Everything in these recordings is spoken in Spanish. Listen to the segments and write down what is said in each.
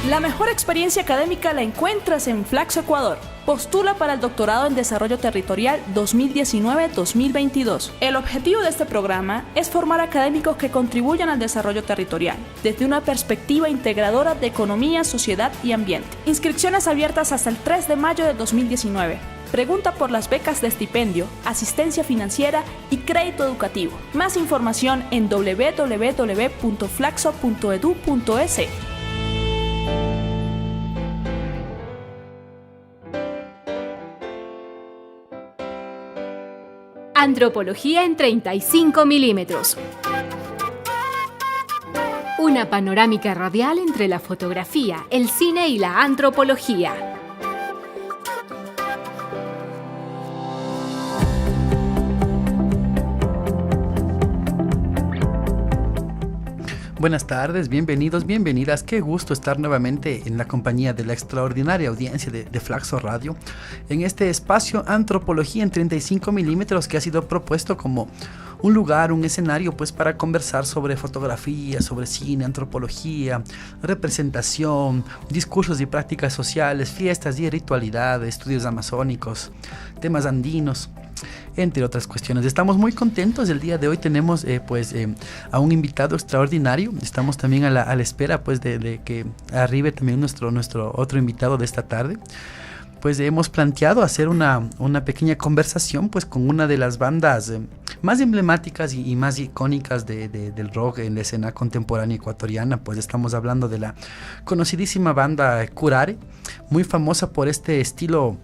La mejor experiencia académica la encuentras en Flaxo Ecuador. Postula para el Doctorado en Desarrollo Territorial 2019-2022. El objetivo de este programa es formar académicos que contribuyan al desarrollo territorial, desde una perspectiva integradora de economía, sociedad y ambiente. Inscripciones abiertas hasta el 3 de mayo de 2019. Pregunta por las becas de estipendio, asistencia financiera y crédito educativo. Más información en www.flaxo.edu.es. Antropología en 35 milímetros. Una panorámica radial entre la fotografía, el cine y la antropología. Buenas tardes, bienvenidos, bienvenidas. Qué gusto estar nuevamente en la compañía de la extraordinaria audiencia de Flaxo Radio en este espacio Antropología en 35 milímetros que ha sido propuesto como un lugar, un escenario pues para conversar sobre fotografía, sobre cine, antropología, representación, discursos y prácticas sociales, fiestas y ritualidades, estudios amazónicos, temas andinos, entre otras cuestiones. Estamos muy contentos. El día de hoy tenemos a un invitado extraordinario. Estamos también a la espera pues de que arribe también nuestro otro invitado de esta tarde. Pues hemos planteado hacer una pequeña conversación pues con una de las bandas más emblemáticas y más icónicas del rock en la escena contemporánea ecuatoriana. Pues estamos hablando de la conocidísima banda Curare, muy famosa por este estilo,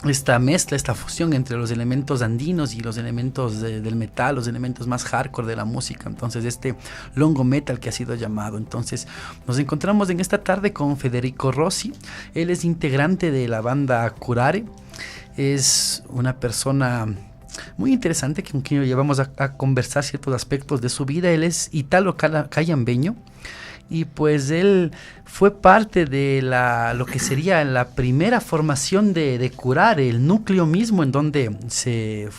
esta mezcla, esta fusión entre los elementos andinos y los elementos del metal, los elementos más hardcore de la música. Entonces este longo metal que ha sido llamado. Entonces nos encontramos en esta tarde con Federico Rossi. Él es integrante de la banda Curare. Es una persona muy interesante con quien llevamos a conversar ciertos aspectos de su vida. Él es italo-cayambeño. Y pues él fue parte de lo que sería la primera formación de Curare, el núcleo mismo en donde se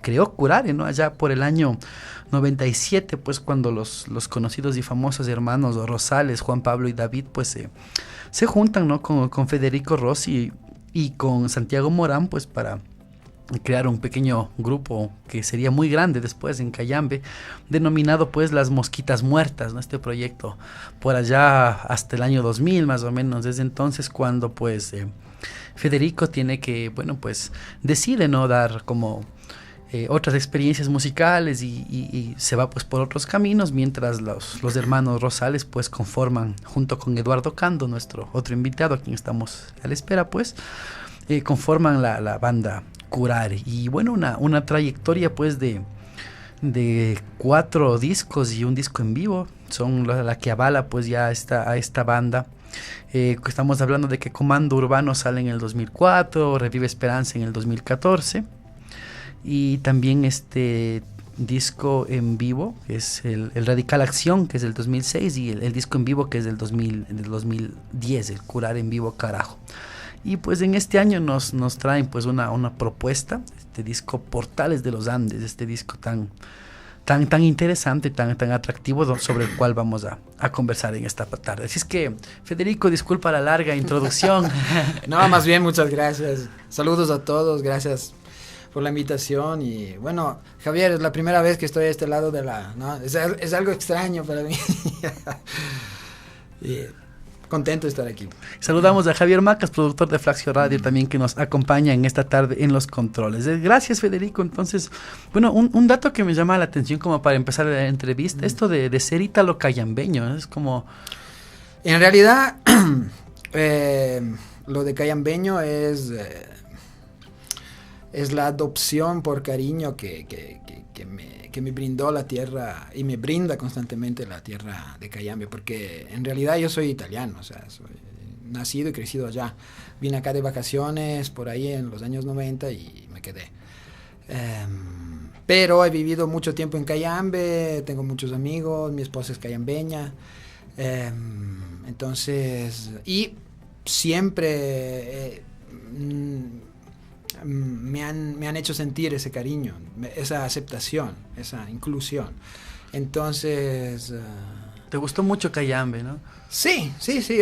creó Curare, ¿no? Allá por el año 97, pues cuando los conocidos y famosos hermanos Rosales, Juan Pablo y David, pues se juntan, ¿no? con Federico Rossi y con Santiago Morán, pues para crear un pequeño grupo que sería muy grande después en Cayambe, denominado pues Las Mosquitas Muertas, ¿no? Este proyecto por allá hasta el año 2000 más o menos. Desde entonces cuando pues Federico tiene que, decide no dar como otras experiencias musicales y se va pues por otros caminos, mientras los hermanos Rosales pues conforman junto con Eduardo Cando, nuestro otro invitado a quien estamos a la espera, pues conforman la banda Curare. Y bueno, una trayectoria pues de 4 discos y un disco en vivo son la que avala pues ya a esta banda. Estamos hablando de que Comando Urbano sale en el 2004, Revive Esperanza en el 2014 y también este disco en vivo es el Radical Acción, que es del 2006, y el disco en vivo que es del 2010, el Curare en vivo carajo. Y pues en este año nos traen pues una propuesta, este disco Portales de los Andes, este disco tan interesante, tan atractivo, sobre el cual vamos a conversar en esta tarde. Así es que, Federico, disculpa la larga introducción. No, más bien, muchas gracias. Saludos a todos, gracias por la invitación. Y bueno, Javier, es la primera vez que estoy a este lado ¿no? Es algo extraño para mí. Y contento de estar aquí. Saludamos a Javier Macas, productor de Flaxio Radio, también que nos acompaña en esta tarde en los controles. Gracias, Federico. Entonces, bueno, un dato que me llama la atención como para empezar la entrevista, esto de ser ítalo cayambeño, es como... En realidad, lo de cayambeño es la adopción por cariño que me brindó la tierra y me brinda constantemente la tierra de Cayambe, porque en realidad yo soy italiano, o sea, soy nacido y crecido allá. Vine acá de vacaciones por ahí en los años 90 y me quedé. Pero he vivido mucho tiempo en Cayambe, tengo muchos amigos, mi esposa es cayambeña. Entonces, y siempre me han hecho sentir ese cariño, esa aceptación, esa inclusión. Entonces... ¿Te gustó mucho Cayambe, no? Sí,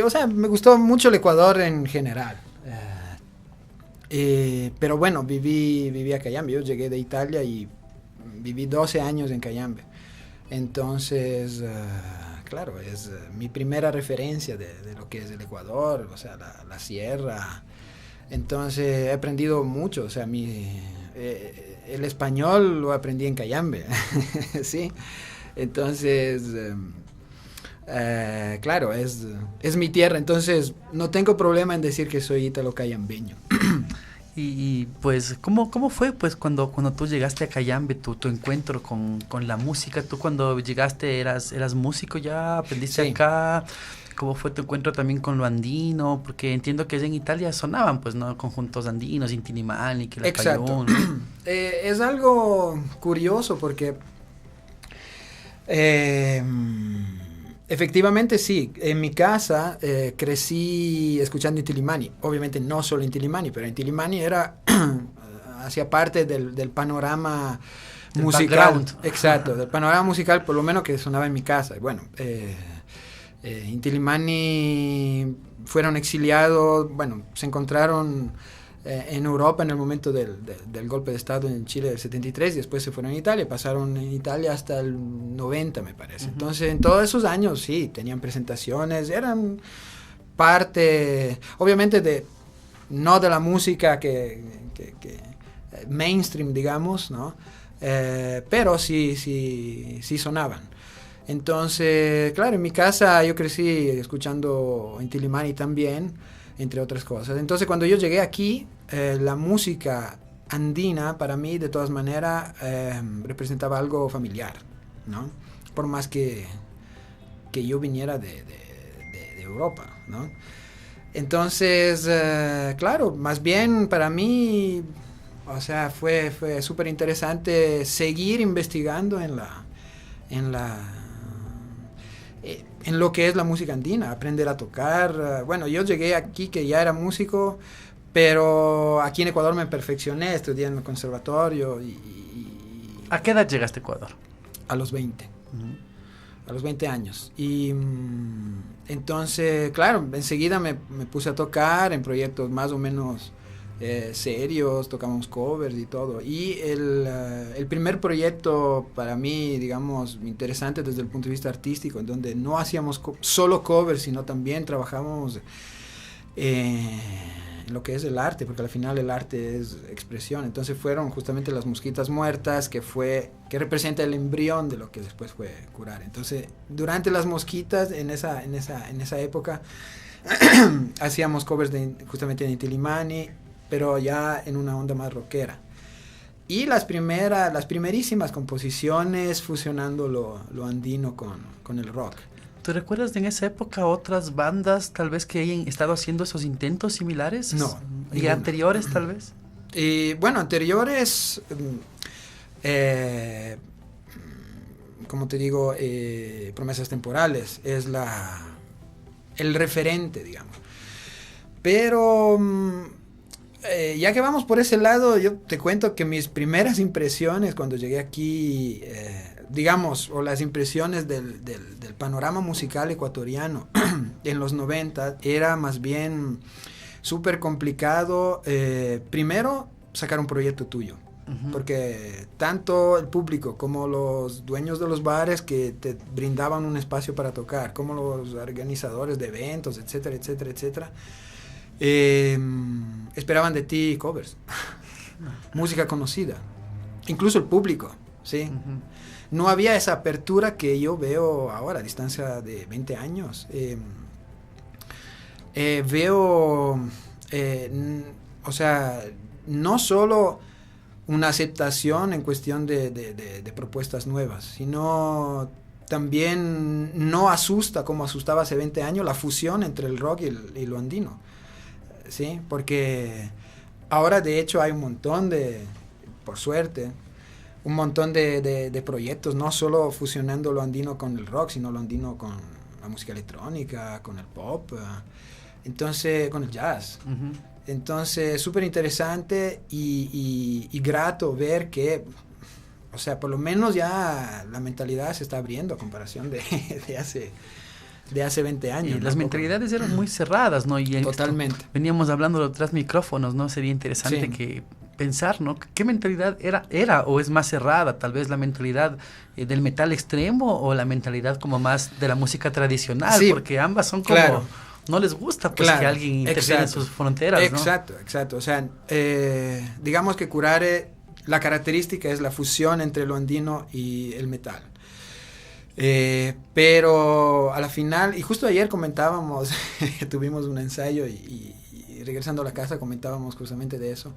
o sea, me gustó mucho el Ecuador en general. Pero bueno, viví a Cayambe, yo llegué de Italia y viví 12 años en Cayambe. Entonces... claro, es mi primera referencia de lo que es el Ecuador, o sea, la sierra. Entonces he aprendido mucho, o sea, el español lo aprendí en Cayambe, ¿sí? Entonces, claro, es mi tierra, entonces no tengo problema en decir que soy ítalo-cayambeño. Y pues, ¿cómo fue pues cuando tú llegaste a Cayambe, tu encuentro con la música? ¿Tú cuando llegaste eras músico ya? ¿Aprendiste Sí. acá? ¿Cómo fue tu encuentro también con lo andino? Porque entiendo que allá en Italia sonaban, pues, ¿no? Conjuntos andinos, Inti Illimani, Exacto. Quilapayún. Es algo curioso porque... efectivamente sí, en mi casa crecí escuchando Inti Illimani, obviamente no solo Inti Illimani, pero Inti Illimani hacía parte del panorama Del musical, background. exacto, del panorama musical por lo menos que sonaba en mi casa. Y bueno, Inti Illimani fueron exiliados, bueno, se encontraron en Europa en el momento del golpe de Estado en Chile del 73 y después se fueron a Italia, pasaron en Italia hasta el 90 me parece. Uh-huh. Entonces en todos esos años sí, tenían presentaciones, eran parte, obviamente no de la música que mainstream digamos, ¿no? Pero sí sonaban. Entonces, claro, en mi casa yo crecí escuchando Inti Illimani también, entre otras cosas. Entonces, cuando yo llegué aquí, la música andina para mí, de todas maneras, representaba algo familiar, ¿no? Por más que yo viniera de Europa, ¿no? Entonces, claro, más bien para mí, o sea, fue súper interesante seguir investigando en lo que es la música andina, aprender a tocar. Bueno, yo llegué aquí que ya era músico, pero aquí en Ecuador me perfeccioné, estudié en el conservatorio ¿A qué edad llegaste a Ecuador? A los 20. Uh-huh. A los 20 años. Y entonces, claro, enseguida me puse a tocar en proyectos más o menos serios, tocamos covers y todo. Y el primer proyecto para mí, digamos, interesante desde el punto de vista artístico, en donde no hacíamos solo covers, sino también trabajamos en lo que es el arte, porque al final el arte es expresión. Entonces fueron justamente Las Mosquitas Muertas, que representa el embrión de lo que después fue Curar. Entonces, durante Las Mosquitas, en esa época, hacíamos covers justamente de Inti Illimani, pero ya en una onda más rockera. Y las primerísimas composiciones fusionando lo andino con el rock. ¿Te recuerdas de en esa época otras bandas tal vez que hayan estado haciendo esos intentos similares? No. ¿Y anteriores tal vez? Bueno, anteriores, como te digo, Promesas Temporales es el referente, digamos. Pero... ya que vamos por ese lado, yo te cuento que mis primeras impresiones cuando llegué aquí, digamos, o las impresiones del panorama musical ecuatoriano en los 90, era más bien súper complicado, primero, sacar un proyecto tuyo, porque tanto el público como los dueños de los bares que te brindaban un espacio para tocar, como los organizadores de eventos, etcétera, etcétera, etcétera, esperaban de ti covers, música conocida, incluso el público, ¿sí? No había esa apertura que yo veo ahora a distancia de 20 años. Veo, o sea, no solo una aceptación en cuestión de propuestas nuevas, sino también no asusta como asustaba hace 20 años la fusión entre el rock y lo andino, ¿sí? Porque ahora de hecho hay un montón por suerte, un montón de proyectos, no solo fusionando lo andino con el rock, sino lo andino con la música electrónica, con el pop, entonces con el jazz. Entonces, súper interesante y grato ver que, o sea, por lo menos ya la mentalidad se está abriendo a comparación de hace 20 años. Y las mentalidades eran muy cerradas, ¿no? Y totalmente. Veníamos hablando tras micrófonos, ¿no? Sería interesante que pensar, ¿no? ¿Qué mentalidad era o es más cerrada? Tal vez la mentalidad del metal extremo o la mentalidad como más de la música tradicional, porque ambas son como... No les gusta pues que alguien interfiera en sus fronteras, ¿no? Exacto. O sea, digamos que Curare, la característica es la fusión entre lo andino y el metal. Pero a la final, y justo ayer comentábamos, tuvimos un ensayo y regresando a la casa comentábamos justamente de eso.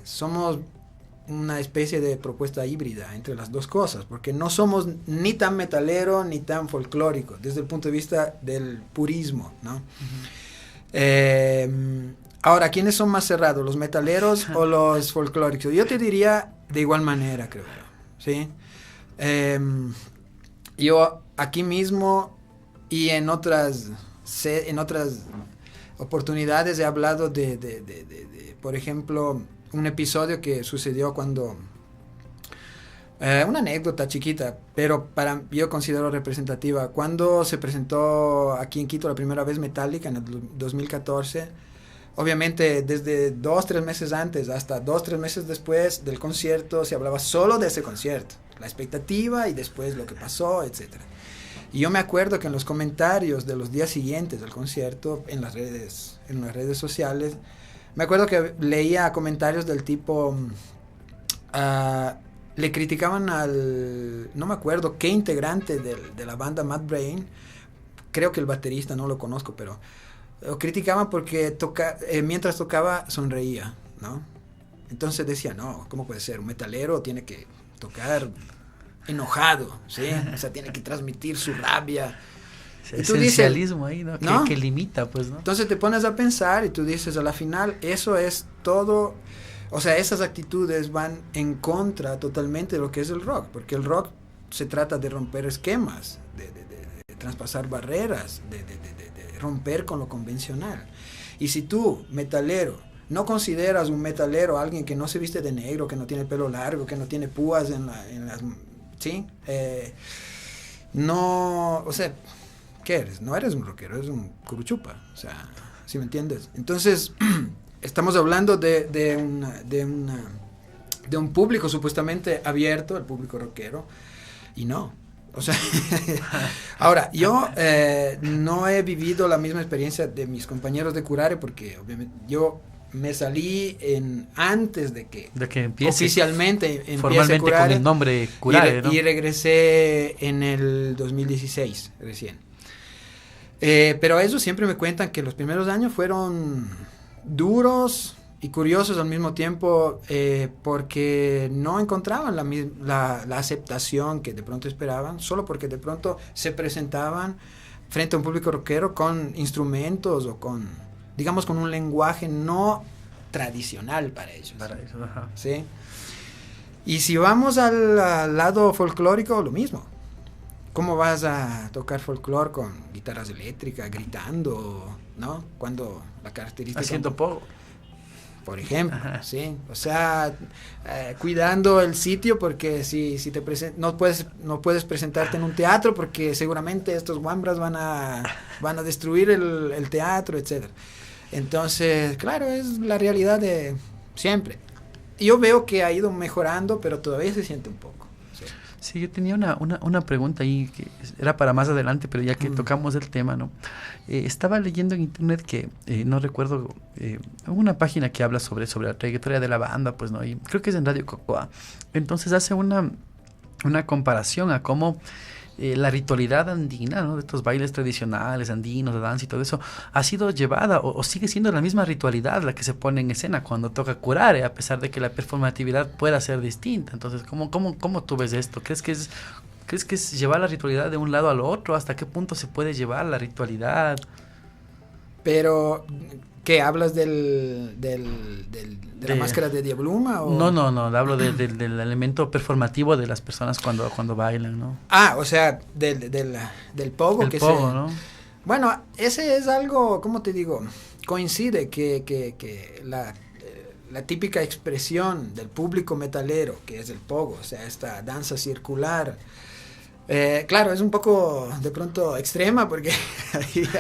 Somos una especie de propuesta híbrida entre las dos cosas, porque no somos ni tan metalero ni tan folclórico desde el punto de vista del purismo, ¿no? Ahora, ¿quiénes son más cerrados, los metaleros o los folclóricos? Yo te diría de igual manera, creo yo, ¿sí? Yo aquí mismo y en otras oportunidades he hablado de por ejemplo, un episodio que sucedió cuando, una anécdota chiquita, pero yo considero representativa, cuando se presentó aquí en Quito la primera vez Metallica en el 2014, obviamente desde 2-3 meses antes hasta 2-3 meses después del concierto se hablaba solo de ese concierto, la expectativa y después lo que pasó, etcétera. Y yo me acuerdo que en los comentarios de los días siguientes del concierto, en las redes sociales, me acuerdo que leía comentarios del tipo, le criticaban no me acuerdo qué integrante de la banda Mad Brain, creo que el baterista, no lo conozco, pero lo criticaban porque mientras tocaba sonreía, ¿no? Entonces decía, no, ¿cómo puede ser? Un metalero tiene que tocar enojado, ¿sí? O sea, tiene que transmitir su rabia. Esencialismo ahí, ¿no? Que limita, pues, ¿no? Entonces te pones a pensar y tú dices, a la final, eso es todo, o sea, esas actitudes van en contra totalmente de lo que es el rock, porque el rock se trata de romper esquemas, de traspasar barreras, de romper con lo convencional. Y si tú, metalero, no consideras un metalero a alguien que no se viste de negro, que no tiene pelo largo, que no tiene púas en las... ¿sí? No, o sea... ¿Qué eres? No eres un rockero, eres un curuchupa, o sea, ¿sí me entiendes? Entonces, estamos hablando de un público supuestamente abierto, el público rockero, y no. O sea, ahora, yo no he vivido la misma experiencia de mis compañeros de Curare, porque obviamente yo me salí antes de que empiece, oficialmente formalmente Curare, con el nombre Curare, ¿no? Y regresé en el 2016 recién. Pero ellos siempre me cuentan que los primeros años fueron duros y curiosos al mismo tiempo, porque no encontraban la aceptación que de pronto esperaban, solo porque de pronto se presentaban frente a un público rockero con instrumentos o con, digamos, con un lenguaje no tradicional para ellos. Ajá. ¿Sí? Y si vamos al lado folclórico, lo mismo. ¿Cómo vas a tocar folclore con guitarras eléctricas, gritando, ¿no? Cuando la característica... Haciendo poco. Por ejemplo, ¿sí? O sea, cuidando el sitio, porque si te no puedes presentarte en un teatro porque seguramente estos guambras van a destruir el teatro, etcétera. Entonces, claro, es la realidad de siempre. yo veo que ha ido mejorando, pero todavía se siente un poco. Sí. Sí, yo tenía una pregunta ahí que era para más adelante, pero ya que tocamos el tema, ¿no? Estaba leyendo en internet que, no recuerdo, una página que habla sobre la trayectoria de la banda, pues, ¿no? Y creo que es en Radio Cocoa. Entonces hace una comparación a cómo la ritualidad andina, ¿no? De estos bailes tradicionales, andinos, de danza y todo eso, ha sido llevada o sigue siendo la misma ritualidad la que se pone en escena cuando toca curare, a pesar de que la performatividad pueda ser distinta. Entonces, ¿cómo tú ves esto? ¿Crees que es llevar la ritualidad de un lado al otro? ¿Hasta qué punto se puede llevar la ritualidad? Pero, ¿qué? ¿Hablas de la máscara de Diabluma? ¿O? No, hablo del elemento performativo de las personas cuando bailan, ¿no? Ah, o sea, del pogo. El pogo, ¿no? Bueno, ese es algo, ¿cómo te digo? Coincide que la típica expresión del público metalero, que es el pogo, o sea, esta danza circular. Claro, es un poco de pronto extrema porque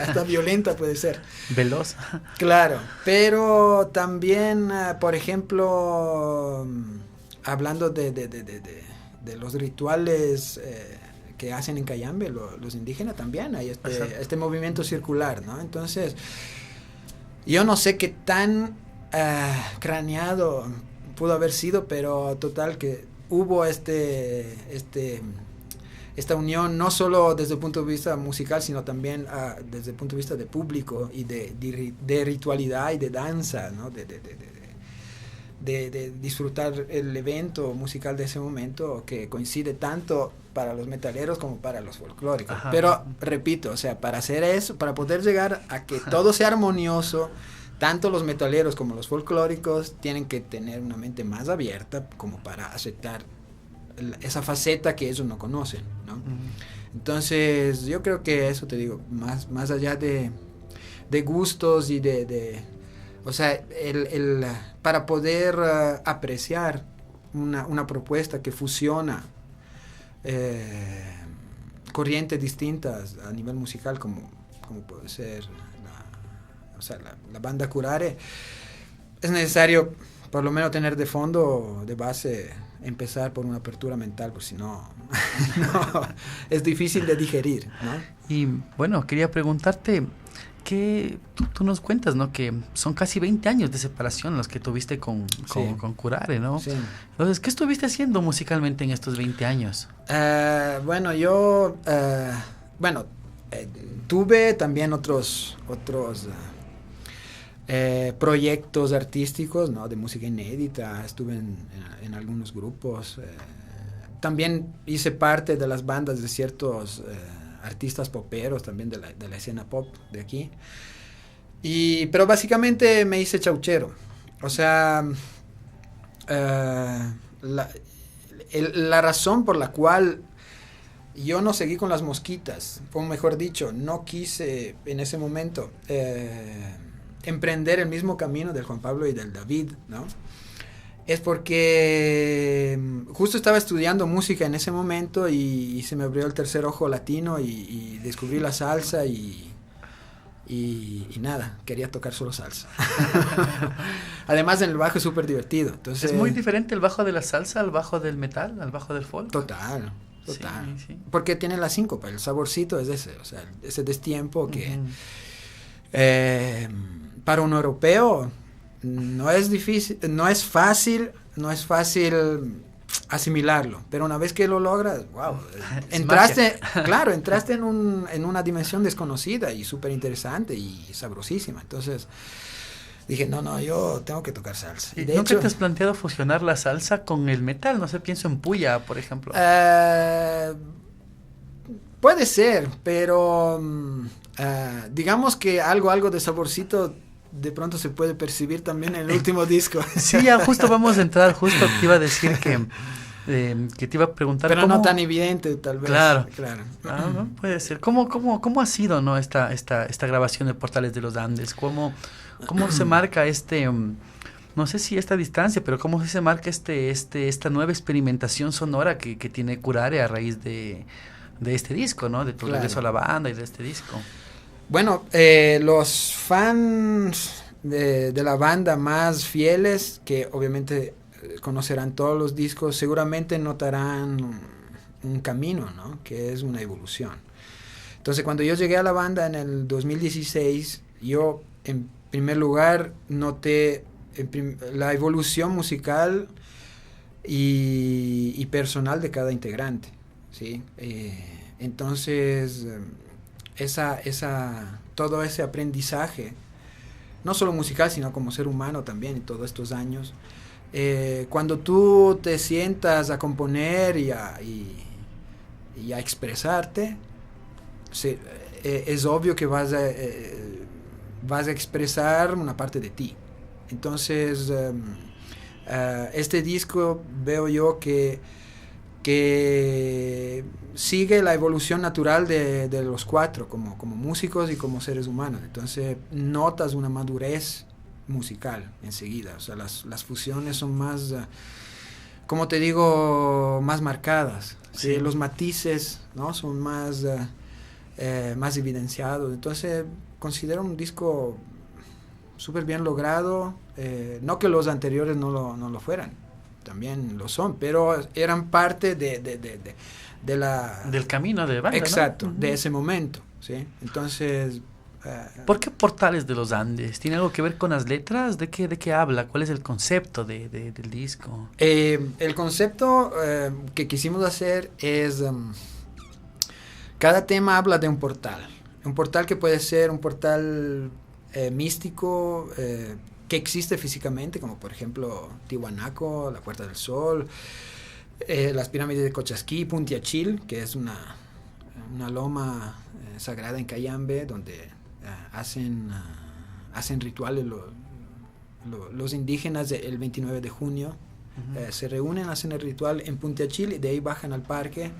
hasta violenta puede ser. Veloz. Claro, pero también, por ejemplo, hablando de los rituales que hacen en Cayambe, los indígenas también, hay este movimiento circular, ¿no? Entonces, yo no sé qué tan craneado pudo haber sido, pero total que hubo esta unión no solo desde el punto de vista musical, sino también desde el punto de vista de público y de ritualidad y de danza, ¿no? De disfrutar el evento musical de ese momento, que coincide tanto para los metaleros como para los folclóricos. Ajá. Pero repito, o sea, para hacer eso, para poder llegar a que todo sea armonioso, tanto los metaleros como los folclóricos tienen que tener una mente más abierta como para aceptar esa faceta que ellos no conocen, ¿no? Entonces yo creo que eso, te digo, más allá de gustos y o sea, para poder apreciar una propuesta que fusiona corrientes distintas a nivel musical, como puede ser la banda Curare, es necesario por lo menos tener de fondo, de base, empezar por una apertura mental, porque si no, es difícil de digerir, ¿no? Y bueno, quería preguntarte, que tú nos cuentas, ¿no? Que son casi 20 años de separación los que tuviste con Curare, ¿no? Sí. Entonces, ¿qué estuviste haciendo musicalmente en estos 20 años? Bueno, yo tuve también otros proyectos artísticos, ¿no? De música inédita, estuve en algunos grupos, también hice parte de las bandas de ciertos artistas poperos también de la escena pop de aquí, pero básicamente me hice chauchero, o sea, la razón por la cual yo no seguí con las Mosquitas, o mejor dicho, no quise en ese momento emprender el mismo camino del Juan Pablo y del David, ¿no? Es porque justo estaba estudiando música en ese momento y se me abrió el tercer ojo latino y descubrí la salsa y nada, quería tocar solo salsa. Además, en el bajo es súper divertido. Entonces, ¿es muy diferente el bajo de la salsa al bajo del metal, al bajo del folk? Total. Sí. Porque tiene la síncopa, el saborcito es ese, o sea, ese destiempo que para un europeo no es difícil, no es fácil asimilarlo, pero una vez que lo logras, wow, entraste en una dimensión desconocida y súper interesante y sabrosísima. Entonces dije, no, yo tengo que tocar salsa. ¿Y de hecho, te has planteado fusionar la salsa con el metal? No sé, pienso en Puya, por ejemplo. Puede ser, pero digamos que algo de saborcito de pronto se puede percibir también en el último disco. Sí, ya justo vamos a entrar, justo te iba a decir que te iba a preguntar. Pero no tan evidente, tal vez. Claro. No, puede ser. ¿Cómo ha sido, no, esta grabación de Portales de los Andes? ¿Cómo se marca no sé si esta distancia, pero cómo se marca esta nueva experimentación sonora que tiene Curare a raíz de este disco, ¿no? De tu regreso a la banda y de este disco. Bueno, los fans de la banda más fieles, que obviamente conocerán todos los discos, seguramente notarán un camino, ¿no? Que es una evolución. Entonces, cuando yo llegué a la banda en el 2016, yo en primer lugar noté la evolución musical y personal de cada integrante, ¿sí? Entonces, todo ese aprendizaje, no solo musical, sino como ser humano también, en todos estos años, cuando tú te sientas a componer y a expresarte, es obvio que vas a expresar una parte de ti. Entonces, este disco veo yo que sigue la evolución natural de los cuatro como músicos y como seres humanos. Entonces notas una madurez musical enseguida. O sea, las fusiones son más, como te digo, más marcadas. Sí. Los matices, ¿no? Son más evidenciados. Entonces considero un disco súper bien logrado. No que los anteriores no lo fueran, también lo son, pero eran parte del camino de banda, exacto, ¿no? De ese momento, ¿sí? Entonces, ¿por qué Portales de los Andes? ¿Tiene algo que ver con las letras? ¿De qué habla? ¿Cuál es el concepto del disco? El concepto que quisimos hacer es cada tema habla de un portal que puede ser un portal místico, que existe físicamente, como por ejemplo Tiwanaku, la Puerta del Sol, las pirámides de Cochasquí, Puntiachil, que es una loma sagrada en Cayambe, donde hacen rituales los indígenas el 29 de junio. Uh-huh. Se reúnen, hacen el ritual en Puntiachil y de ahí bajan al parque,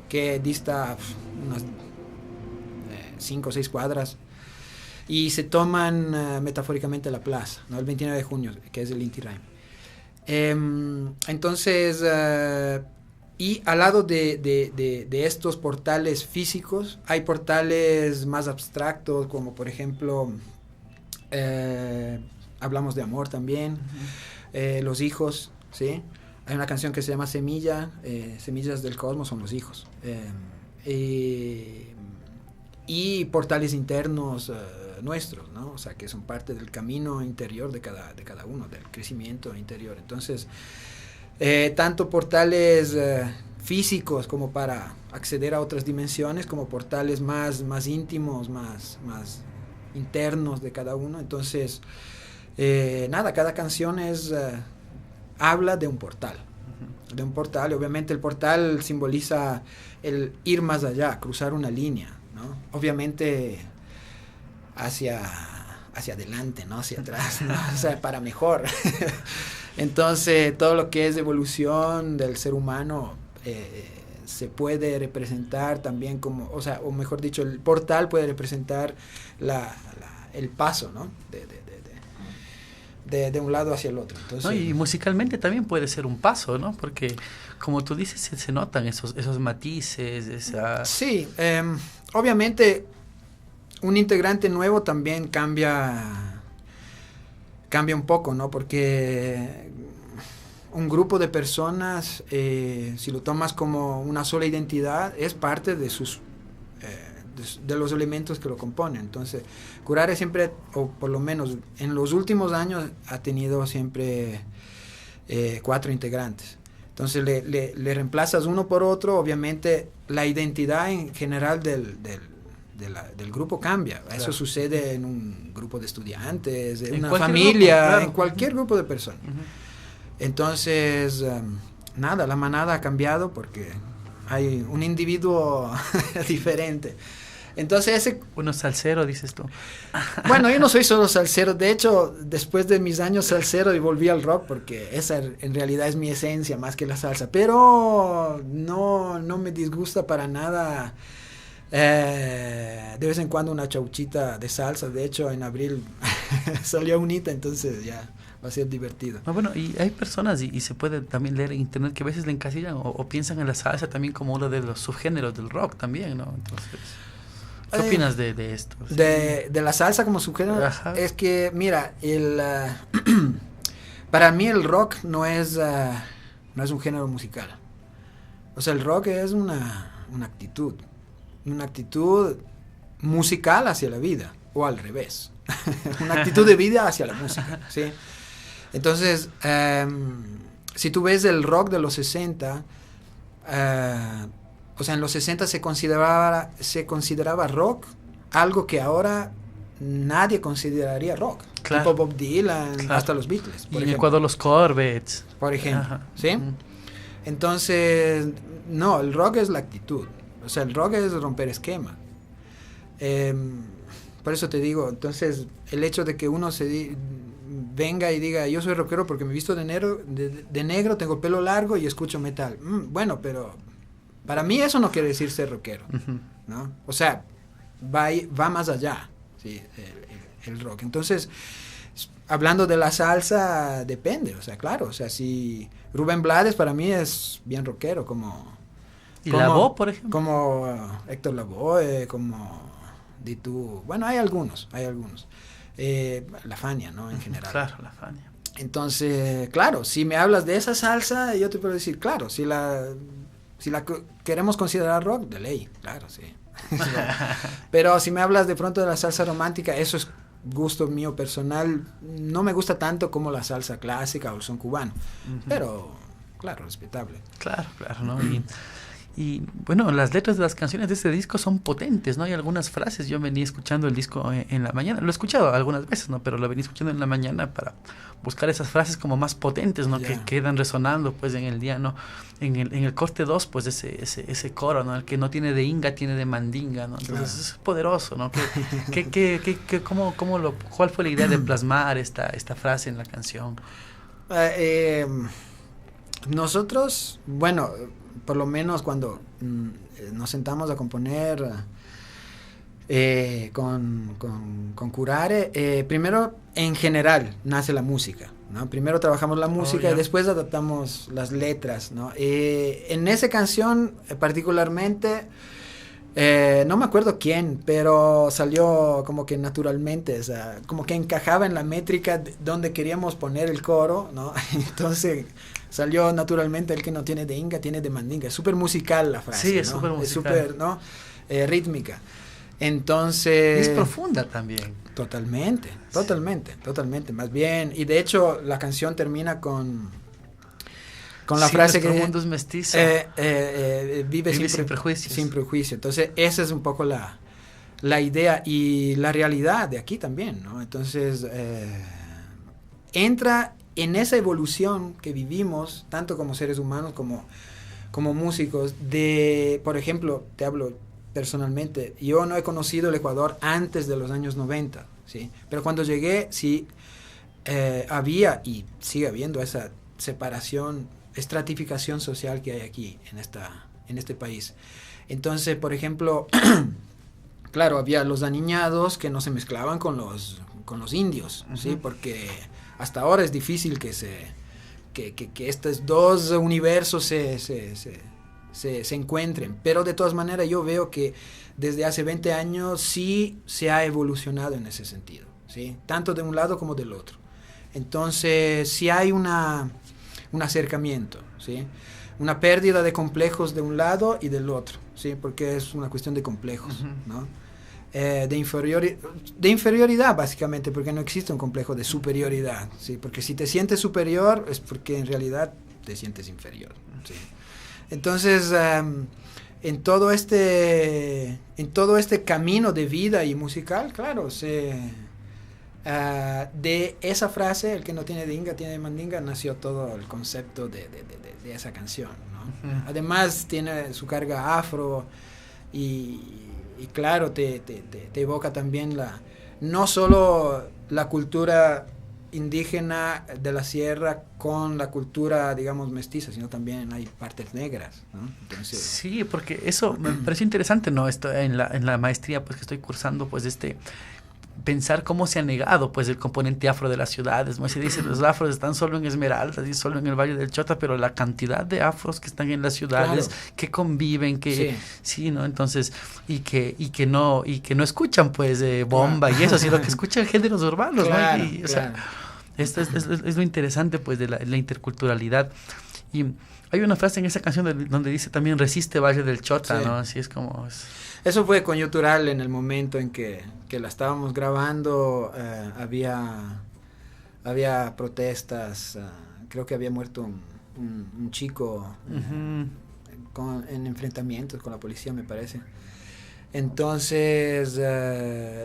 que dista unas 5 o 6 cuadras, y se toman metafóricamente la plaza, ¿no? El 29 de junio, que es el Inti Raymi. Entonces, y al lado de estos portales físicos, hay portales más abstractos, como por ejemplo, hablamos de amor también, uh-huh. Los hijos, ¿sí? Hay una canción que se llama Semilla, Semillas del Cosmos son los hijos. Y portales internos nuestros, ¿no? O sea, que son parte del camino interior de cada uno, del crecimiento interior. Entonces, tanto portales físicos como para acceder a otras dimensiones, como portales más íntimos, más internos de cada uno. Entonces, cada canción habla de un portal. De un portal, y obviamente el portal simboliza el ir más allá, cruzar una línea, ¿no? Obviamente hacia adelante, ¿no? Hacia atrás, ¿no? O sea, para mejor. Entonces, todo lo que es evolución del ser humano se puede representar también como, o sea, o mejor dicho, el portal puede representar el paso, ¿no? De un lado hacia el otro. Entonces, ¿no? Y musicalmente también puede ser un paso, ¿no? Porque, como tú dices, se notan esos matices, Sí, obviamente un integrante nuevo también cambia un poco, ¿no? Porque un grupo de personas, si lo tomas como una sola identidad, es parte de de los elementos que lo componen. Entonces, Curare siempre, o por lo menos en los últimos años, ha tenido siempre 4 integrantes. Entonces, le reemplazas uno por otro, obviamente la identidad en general del grupo cambia. Claro. Eso sucede en un grupo de estudiantes, en una familia, grupo, claro. En cualquier grupo de personas. Uh-huh. Entonces, la manada ha cambiado porque hay un individuo diferente. Entonces uno salsero, dices tú. Bueno, yo no soy solo salsero. De hecho, después de mis años salsero y volví al rock porque esa en realidad es mi esencia más que la salsa. Pero no me disgusta para nada. De vez en cuando una chauchita de salsa. De hecho, en abril salió unita, entonces ya va a ser divertido. Bueno, y hay personas, y se puede también leer en internet, que a veces le encasillan o piensan en la salsa también como uno de los subgéneros del rock también, ¿no? Entonces, ¿qué opinas de esto? ¿Sí? De la salsa como subgénero. Ajá. Es que, mira, para mí el rock no es un género musical. O sea, el rock es una actitud musical hacia la vida, o al revés, una actitud de vida hacia la música, ¿sí? Entonces, si tú ves el rock de los 60, o sea, en los 60 se consideraba rock algo que ahora nadie consideraría rock. Claro. Tipo Bob Dylan, Claro. hasta los Beatles. Y en Ecuador los Corvettes. Por ejemplo, Ajá. ¿sí? Entonces, no, el rock es la actitud. O sea, el rock es romper esquema. Por eso te digo, entonces, el hecho de que uno venga y diga, yo soy rockero porque me visto de negro, tengo pelo largo y escucho metal. Bueno, pero para mí eso no quiere decir ser rockero, ¿no? O sea, va más allá, ¿sí? El rock. Entonces, hablando de la salsa, depende, o sea, claro, o sea, si Rubén Blades para mí es bien rockero, ¿Y Lavoe, por ejemplo? Como Héctor Lavoe, como Ditú, bueno, hay algunos. La Fania, ¿no? En general. Claro, la Fania. Entonces, claro, si me hablas de esa salsa, yo te puedo decir, claro, si la queremos considerar rock, de ley, claro, sí. Pero si me hablas de pronto de la salsa romántica, eso es gusto mío personal, no me gusta tanto como la salsa clásica o el son cubano, pero claro, respetable. Claro, ¿no? Y bueno, las letras de las canciones de este disco son potentes, ¿no? Hay algunas frases, yo venía escuchando el disco en la mañana, lo he escuchado algunas veces, ¿no? Pero lo venía escuchando en la mañana para buscar esas frases como más potentes, ¿no? Yeah. Que quedan resonando, pues, en el día, ¿no? En el corte 2, pues, ese coro, ¿no? El que no tiene de inga, tiene de mandinga, ¿no? Entonces, Claro. es poderoso, ¿no? ¿Cuál fue la idea de plasmar esta frase en la canción? Nosotros, bueno, por lo menos cuando nos sentamos a componer con Curare, primero en general nace la música, ¿no? Primero trabajamos la música y después adaptamos las letras, ¿no? En esa canción particularmente, no me acuerdo quién, pero salió como que naturalmente, o sea, como que encajaba en la métrica donde queríamos poner el coro, ¿no? Entonces salió naturalmente el que no tiene de inga, tiene de mandinga. Es súper musical la frase, Sí, es ¿no? súper musical. Es súper, ¿no? Rítmica. Entonces... Es profunda también. Totalmente. Más bien, y de hecho la canción termina con la frase que... Nuestro mundo es mestizo. Vive sin prejuicios. Sin prejuicio. Entonces, esa es un poco la idea y la realidad de aquí también, ¿no? Entonces, entra en esa evolución que vivimos, tanto como seres humanos como músicos, por ejemplo, te hablo personalmente, yo no he conocido el Ecuador antes de los años 90, ¿sí? Pero cuando llegué, sí, había y sigue habiendo esa separación, estratificación social que hay aquí en este país. Entonces, por ejemplo, claro, había los aniñados que no se mezclaban con los indios, ¿sí? Porque hasta ahora es difícil que estos dos universos se encuentren, pero de todas maneras yo veo que desde hace 20 años sí se ha evolucionado en ese sentido, ¿sí? Tanto de un lado como del otro. Entonces sí hay un acercamiento, ¿sí? Una pérdida de complejos de un lado y del otro, ¿sí? Porque es una cuestión de complejos, ¿no? De inferioridad básicamente, porque no existe un complejo de superioridad, ¿sí? Porque si te sientes superior es porque en realidad te sientes inferior, ¿sí? Entonces, en todo este camino de vida y musical, claro, de esa frase, el que no tiene de inga, tiene de mandinga, nació todo el concepto de esa canción, ¿no? Además, tiene su carga afro y claro, te evoca también no solo la cultura indígena de la sierra con la cultura, digamos, mestiza, sino también hay partes negras, ¿no? Entonces, sí, porque eso me parece interesante, ¿no? Esto en la maestría pues que estoy cursando, pues pensar cómo se ha negado pues el componente afro de las ciudades, ¿no? Se dice los afros están solo en Esmeraldas y solo en el Valle del Chota, pero la cantidad de afros que están en las ciudades, claro, que conviven, sí, ¿no? Entonces, y que no escuchan pues bomba, claro, y eso, sino que escuchan géneros urbanos, claro, ¿no? O sea, Esto es lo interesante, pues, de la interculturalidad. Y hay una frase en esa canción donde dice también resiste Valle del Chota, Sí. ¿no? Así es como... Eso fue coyuntural en el momento en que la estábamos grabando. Había protestas. Creo que había muerto un chico en enfrentamientos con la policía, me parece. Entonces,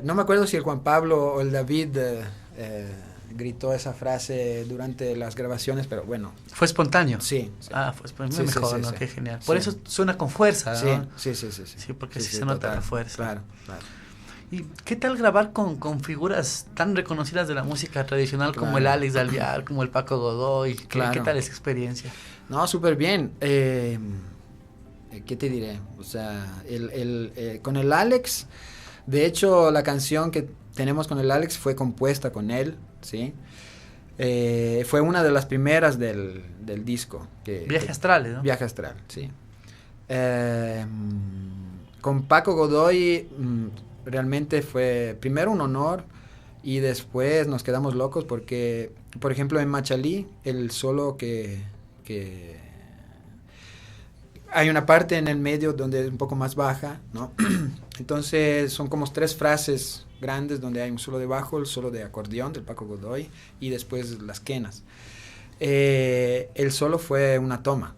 no me acuerdo si el Juan Pablo o el David gritó esa frase durante las grabaciones, pero bueno. ¿Fue espontáneo? Sí. Ah, pues Sí, mejor, sí, ¿no? sí. Qué genial. Por Sí. eso suena con fuerza, ¿no? Sí. Sí, porque sí se nota total. la fuerza. Claro. ¿Y qué tal grabar con figuras tan reconocidas de la música tradicional como Claro. el Alex Alvear, como el Paco Godoy? Claro. ¿Qué tal esa experiencia? No, súper bien. ¿Qué te diré? O sea, con el Alex, de hecho, la canción que tenemos con el Alex fue compuesta con él, ¿sí? Fue una de las primeras del disco. Viaje Astral, ¿no? Viaje Astral, sí. Con Paco Godoy, realmente fue primero un honor y después nos quedamos locos porque, por ejemplo, en Machalí, el solo que hay una parte en el medio donde es un poco más baja, ¿no? Entonces son como 3 frases grandes donde hay un solo de bajo, el solo de acordeón del Paco Godoy y después las quenas. El solo fue una toma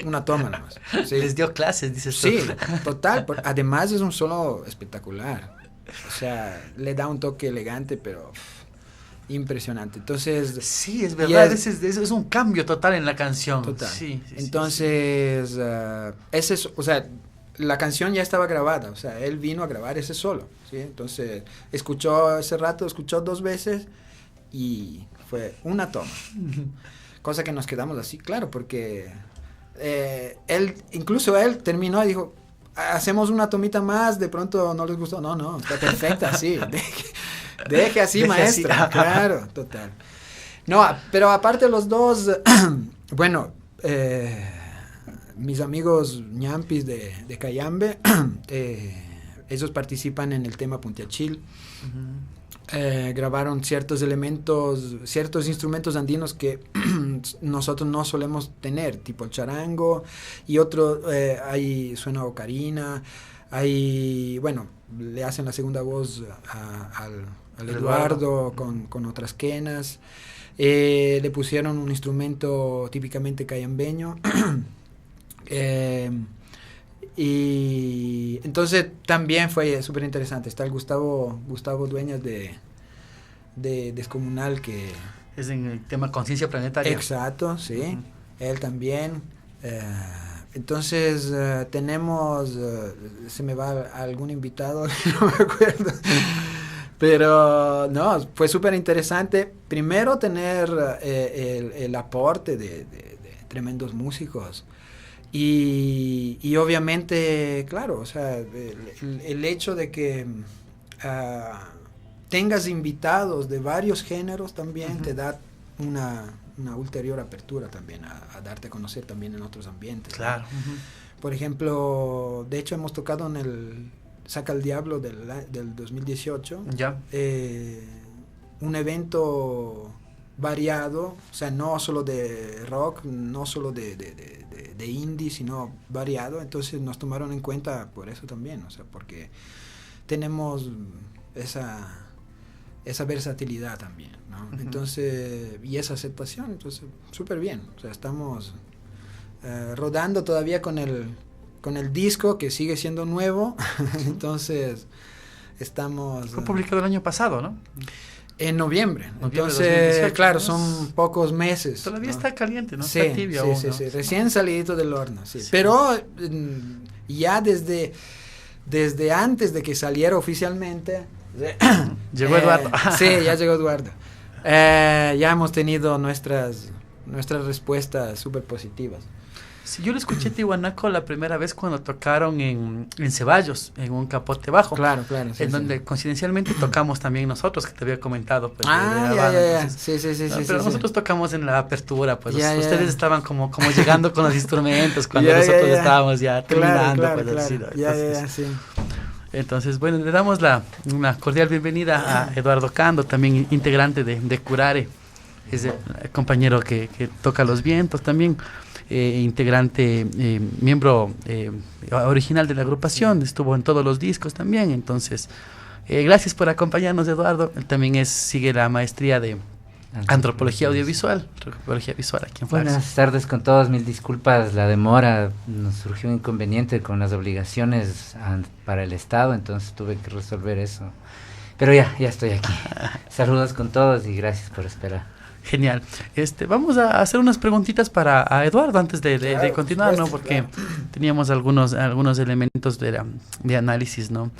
nomás. Sí. Les dio clases, dices tú. Sí, total. Además es un solo espectacular. O sea, le da un toque elegante, pero impresionante. Entonces, sí, es verdad, es un cambio total en la canción. total. Sí, Entonces, ese es, o sea, la canción ya estaba grabada, o sea, él vino a grabar ese solo, ¿sí? Entonces, escuchó 2 veces y fue una toma. Cosa que nos quedamos así, claro, porque incluso él terminó y dijo, hacemos una tomita más, de pronto no les gustó. No, está perfecta así. Deje así, maestra. Así. Claro, total. No, pero aparte los dos, bueno, mis amigos ñampis de Cayambe, ellos participan en el tema Puntiachil. Grabaron ciertos instrumentos andinos que nosotros no solemos tener, tipo el charango y otro, ahí suena ocarina, bueno, le hacen la segunda voz al Eduardo con otras quenas, le pusieron un instrumento típicamente cayambeño. Y entonces también fue súper interesante. Está el Gustavo Dueñas de Descomunal, que es en el tema conciencia planetaria. Exacto, sí. Él también. Entonces tenemos, se me va algún invitado, no me acuerdo. Pero no, fue súper interesante. Primero tener el aporte de tremendos músicos. Y obviamente, claro, o sea, el hecho de que tengas invitados de varios géneros también te da una ulterior apertura también a darte a conocer también en otros ambientes. Claro. ¿No? Por ejemplo, de hecho hemos tocado en el Saca el Diablo del 2018. Ya. Un evento variado, o sea, no solo de rock, no solo de indie, sino variado. Entonces nos tomaron en cuenta por eso también, o sea, porque tenemos esa versatilidad también, ¿no? Entonces, y esa aceptación, entonces, súper bien. O sea, estamos rodando todavía con el disco, que sigue siendo nuevo. Entonces, estamos... Fue publicado el año pasado, ¿no? En noviembre. Entonces, 2018, claro, ¿no? son pocos meses. Todavía ¿no? está caliente, ¿no? Sí, Está tibio aún, ¿no? sí, recién salidito del horno, sí. Sí. Pero ya desde antes de que saliera oficialmente... Llegó Eduardo. Sí, ya llegó Eduardo. Ya hemos tenido nuestras respuestas súper positivas. Sí, yo lo escuché a Tiwanaco la primera vez cuando tocaron en Ceballos, en un capote bajo. Claro. En donde coincidencialmente tocamos también nosotros, que te había comentado. Pues, Ah, de ya. entonces, Sí. pero nosotros tocamos en la apertura, pues Ya. ustedes estaban como llegando con los instrumentos cuando Ya. nosotros estábamos ya terminando. Claro. Pues, así, ¿no? Ya, Entonces, sí. Entonces, bueno, le damos una cordial bienvenida a Eduardo Cando, también integrante de Curare. Es el compañero que toca los vientos también, integrante, miembro original de la agrupación, estuvo en todos los discos también. Entonces, gracias por acompañarnos, Eduardo. Él también sigue la maestría de Antropología Audiovisual, Antropología Visual aquí en Flaxo. Buenas tardes con todos, mil disculpas la demora, nos surgió un inconveniente con las obligaciones para el Estado, entonces tuve que resolver eso, pero ya estoy aquí. Saludos con todos y gracias por esperar. Genial. Vamos a hacer unas preguntitas a Eduardo antes de continuar, ¿no? Porque teníamos algunos elementos de análisis, ¿no?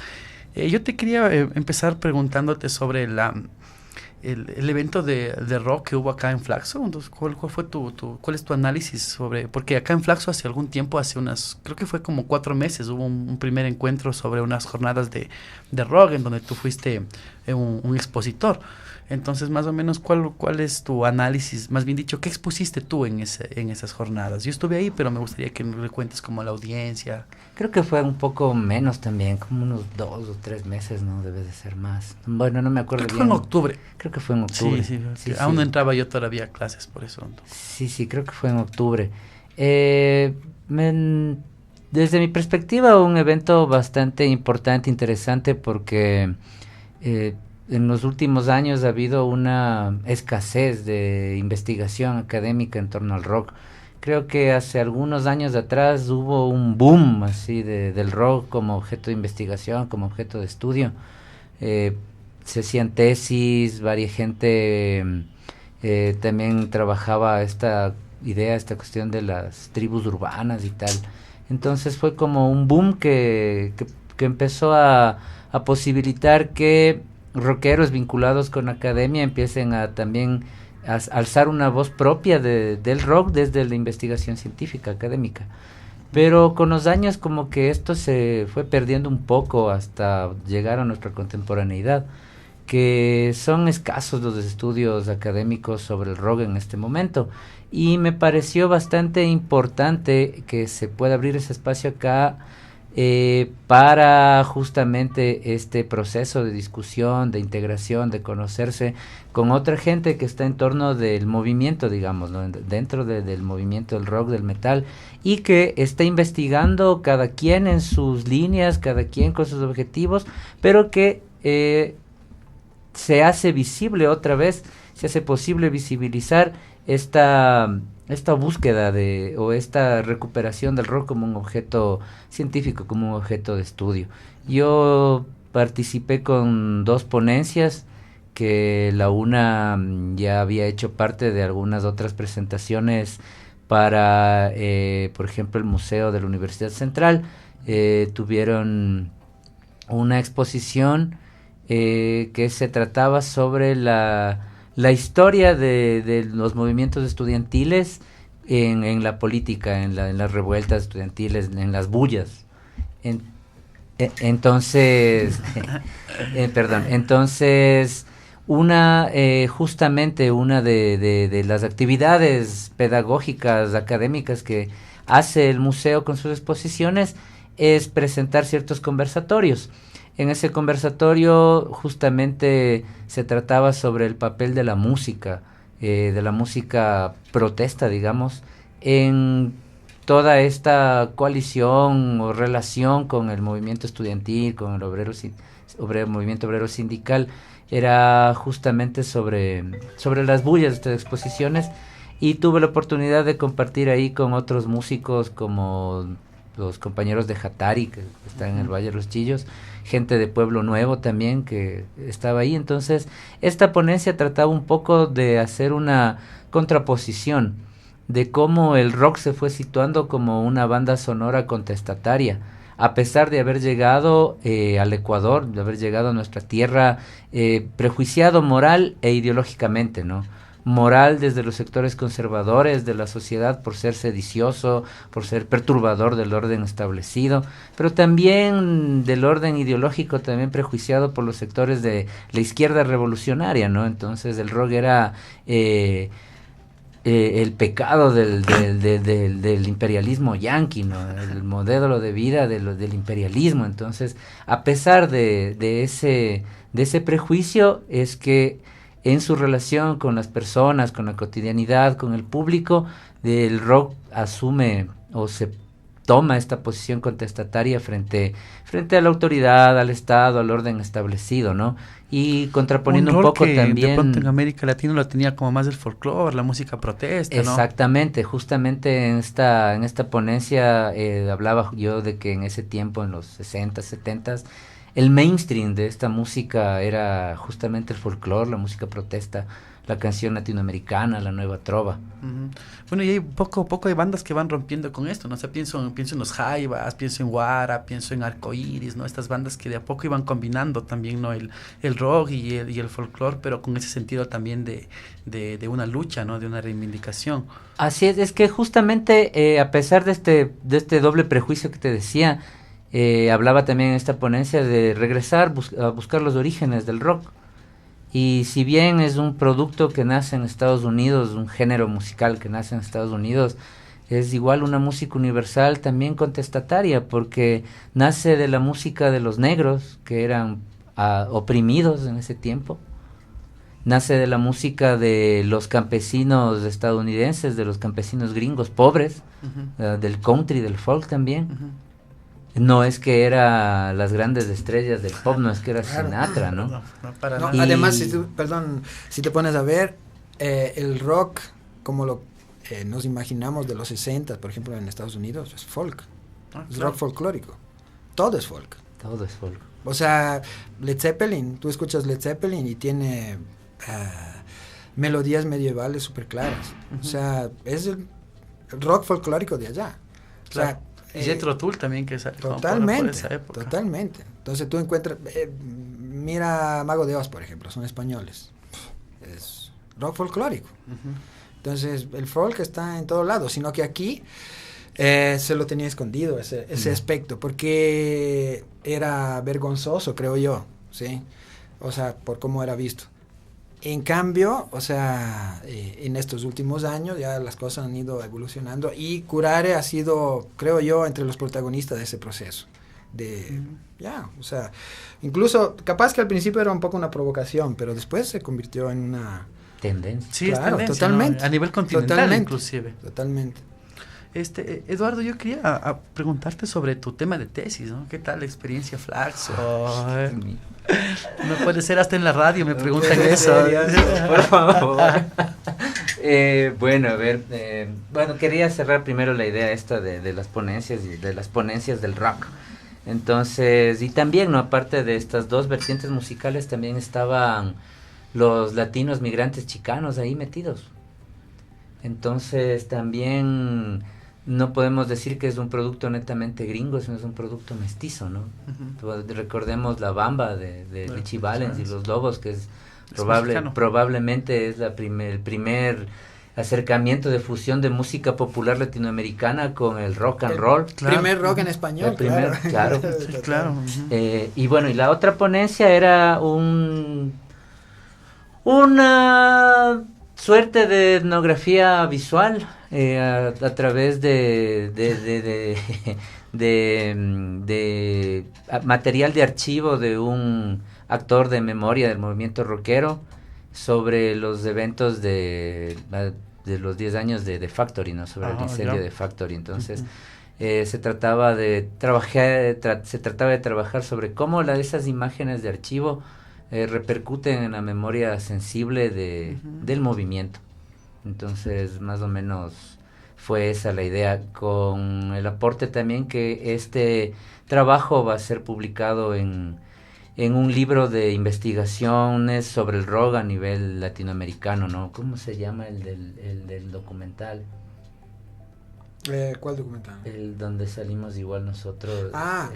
Yo te quería empezar preguntándote sobre el evento de rock que hubo acá en Flaxo. Entonces, ¿cuál es tu análisis sobre? Porque acá en Flaxo hace algún tiempo, creo que fue como 4 meses, hubo un primer encuentro sobre unas jornadas de rock en donde tú fuiste un expositor. Entonces, más o menos, ¿cuál es tu análisis? Más bien dicho, ¿qué expusiste tú en esas jornadas? Yo estuve ahí, pero me gustaría que me cuentes como a la audiencia. Creo que fue un poco menos también, como unos 2 o 3 meses, ¿no? Debe de ser más. Bueno, no me acuerdo bien. Creo que fue en octubre. Creo que fue en octubre. Sí, aún no entraba yo todavía a clases, por eso. Sí, creo que fue en octubre. Desde mi perspectiva, un evento bastante importante, interesante, porque en los últimos años ha habido una escasez de investigación académica en torno al rock. Creo que hace algunos años atrás hubo un boom así del rock como objeto de investigación, como objeto de estudio. Se hacían tesis, varias gente también trabajaba esta cuestión de las tribus urbanas y tal. Entonces fue como un boom que empezó a posibilitar que rockeros vinculados con academia empiecen a también alzar una voz propia del rock desde la investigación científica, académica. Pero con los años como que esto se fue perdiendo un poco hasta llegar a nuestra contemporaneidad, que son escasos los estudios académicos sobre el rock en este momento. Y me pareció bastante importante que se pueda abrir ese espacio acá para justamente este proceso de discusión, de integración, de conocerse con otra gente que está en torno del movimiento, digamos, ¿no? Dentro del movimiento del rock, del metal, y que está investigando cada quien en sus líneas, cada quien con sus objetivos, pero que se hace visible otra vez, se hace posible visibilizar esta búsqueda o esta recuperación del rock como un objeto científico, como un objeto de estudio. Yo participé con 2 ponencias, que la una ya había hecho parte de algunas otras presentaciones para, por ejemplo, el Museo de la Universidad Central. Tuvieron una exposición que se trataba sobre la historia de los movimientos estudiantiles en la política, en las revueltas estudiantiles, en las bullas. Entonces, justamente una de las actividades pedagógicas, académicas que hace el museo con sus exposiciones es presentar ciertos conversatorios. En ese conversatorio justamente se trataba sobre el papel de la música protesta, digamos, en toda esta coalición o relación con el movimiento estudiantil, con el movimiento obrero sindical. Era justamente sobre las bullas de estas exposiciones, y tuve la oportunidad de compartir ahí con otros músicos como los compañeros de Jatari, que están en el Valle de los Chillos, gente de Pueblo Nuevo también que estaba ahí. Entonces esta ponencia trataba un poco de hacer una contraposición de cómo el rock se fue situando como una banda sonora contestataria, a pesar de haber llegado al Ecuador, de haber llegado a nuestra tierra prejuiciado moral e ideológicamente, ¿no? Moral desde los sectores conservadores de la sociedad por ser sedicioso, por ser perturbador del orden establecido, pero también del orden ideológico, también prejuiciado por los sectores de la izquierda revolucionaria, ¿no? Entonces el rock era el pecado del imperialismo yanqui, ¿no? El modelo de vida del imperialismo. Entonces, a pesar de ese prejuicio, es que en su relación con las personas, con la cotidianidad, con el público, el rock asume o se toma esta posición contestataria frente a la autoridad, al Estado, al orden establecido, ¿no? Y contraponiendo un poco que también... de pronto en América Latina lo tenía como más el folclore, la música protesta, ¿no? Exactamente, justamente en esta ponencia hablaba yo de que en ese tiempo, en los 60, 70, el mainstream de esta música era justamente el folclore, la música protesta, la canción latinoamericana, la nueva trova. Uh-huh. Bueno, y hay poco a poco hay bandas que van rompiendo con esto, ¿no? O sea, pienso en los Jaivas, pienso en Guara, pienso en Arcoíris, ¿no? Estas bandas que de a poco iban combinando también, ¿no? El rock y el folclore, pero con ese sentido también de una lucha, ¿no? De una reivindicación. Así es que justamente a pesar de este doble prejuicio que te decía, hablaba también en esta ponencia de regresar a buscar los orígenes del rock. Y si bien es un producto que nace en Estados Unidos, un género musical que nace en Estados Unidos, es igual una música universal también contestataria, porque nace de la música de los negros, que eran oprimidos en ese tiempo, nace de la música de los campesinos estadounidenses, de los campesinos gringos pobres, uh-huh. Del country, del folk también. Uh-huh. No es que era las grandes estrellas del pop, no es que era Sinatra, ¿no? No, para no, nada. Además, si te pones a ver, el rock, como nos imaginamos de los 60, por ejemplo, en Estados Unidos, es folk. Es rock folclórico. Todo es folk. Todo es folk. O sea, Led Zeppelin, tú escuchas Led Zeppelin y tiene melodías medievales súper claras. Uh-huh. O sea, es el rock folclórico de allá. Claro. O sea, Jethro Tull también, que salió totalmente, por esa época. Totalmente. Entonces tú encuentras, mira Mago de Oz, por ejemplo, son españoles. Es rock folclórico. Uh-huh. Entonces el folk está en todos lados, sino que aquí se lo tenía escondido ese aspecto, porque era vergonzoso, creo yo, ¿sí? O sea, por cómo era visto. En cambio, o sea, en estos últimos años ya las cosas han ido evolucionando y Curare ha sido, creo yo, entre los protagonistas de ese proceso. O sea, incluso capaz que al principio era un poco una provocación, pero después se convirtió en una tendencia. Sí, claro, es tendencia, totalmente. ¿no? A nivel continental inclusive. Totalmente. Eduardo, yo quería preguntarte sobre tu tema de tesis, ¿no? ¿Qué tal la experiencia Flaxo? No puede ser hasta en la radio, me preguntan eso. Por favor. Bueno, a ver, quería cerrar primero la idea esta de las ponencias y de las ponencias del rock. Entonces, y también, ¿no? Aparte de estas dos vertientes musicales, también estaban los latinos migrantes chicanos ahí metidos. Entonces, también no podemos decir que es un producto netamente gringo, sino es un producto mestizo, ¿no? Uh-huh. Recordemos La Bamba de Richie Valens y Los Lobos, que es probablemente es el primer acercamiento de fusión de música popular latinoamericana con el rock and roll. Claro. Primer rock en español. Claro. Sí, claro. Uh-huh. Y bueno, y la otra ponencia era una suerte de etnografía visual a través de material de archivo de un actor de memoria del movimiento rockero sobre los eventos de los 10 años de The Factory, ¿no? Sobre el incendio de Factory. Entonces, se trataba de trabajar sobre cómo esas imágenes de archivo repercuten en la memoria sensible del movimiento. Entonces, más o menos fue esa la idea, con el aporte también que este trabajo va a ser publicado en un libro de investigaciones sobre el rock a nivel latinoamericano, ¿no? ¿Cómo se llama el del documental? ¿Cuál documental? El donde salimos igual nosotros. La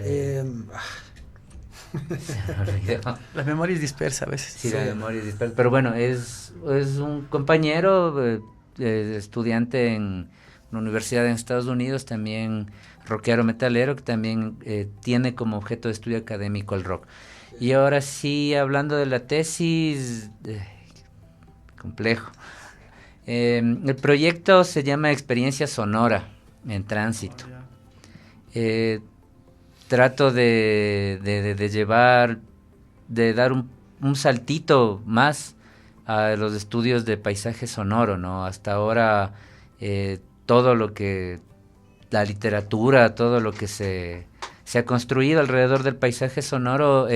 memoria es dispersa a veces. Sí, la memoria es dispersa. Pero bueno, es un compañero estudiante en una universidad en Estados Unidos, también rockero metalero, que también tiene como objeto de estudio académico el rock. Y ahora sí, hablando de la tesis, complejo. El proyecto se llama Experiencia Sonora en Tránsito. Trato de llevar, de dar un saltito más a los estudios de paisaje sonoro, ¿no? Hasta ahora todo lo que, la literatura, todo lo que se ha construido alrededor del paisaje sonoro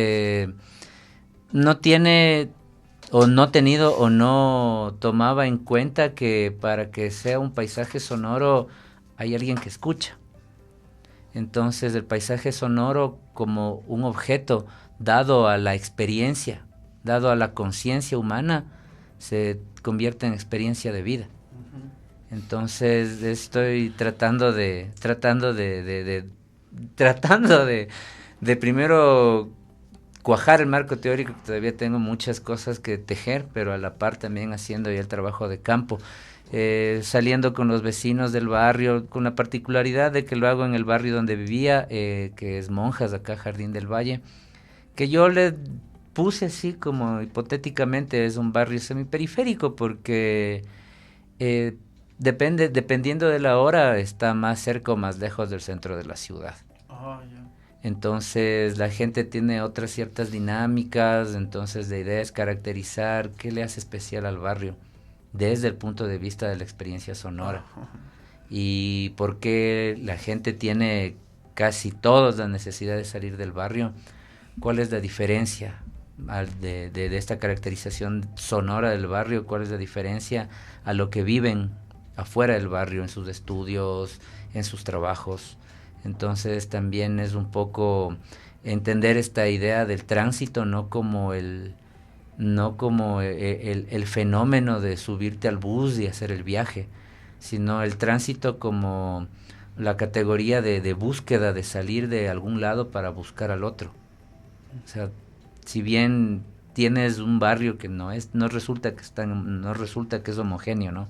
no tiene o no tenido o no tomaba en cuenta que para que sea un paisaje sonoro hay alguien que escucha. Entonces el paisaje sonoro como un objeto dado a la experiencia, dado a la conciencia humana, se convierte en experiencia de vida. Entonces estoy tratando de primero cuajar el marco teórico, que todavía tengo muchas cosas que tejer, pero a la par también haciendo ya el trabajo de campo, saliendo con los vecinos del barrio, con la particularidad de que lo hago en el barrio donde vivía, que es Monjas, acá Jardín del Valle, que yo le puse así como hipotéticamente es un barrio semiperiférico porque dependiendo de la hora está más cerca o más lejos del centro de la ciudad. Entonces la gente tiene otras ciertas dinámicas, entonces la idea es caracterizar qué le hace especial al barrio desde el punto de vista de la experiencia sonora y por qué la gente tiene casi todos la necesidad de salir del barrio, cuál es la diferencia de esta caracterización sonora del barrio, cuál es la diferencia a lo que viven afuera del barrio, en sus estudios, en sus trabajos. Entonces también es un poco entender esta idea del tránsito, no como el fenómeno de subirte al bus y hacer el viaje, sino el tránsito como la categoría de búsqueda, de salir de algún lado para buscar al otro. O sea, si bien tienes un barrio que no resulta que es homogéneo, ¿no?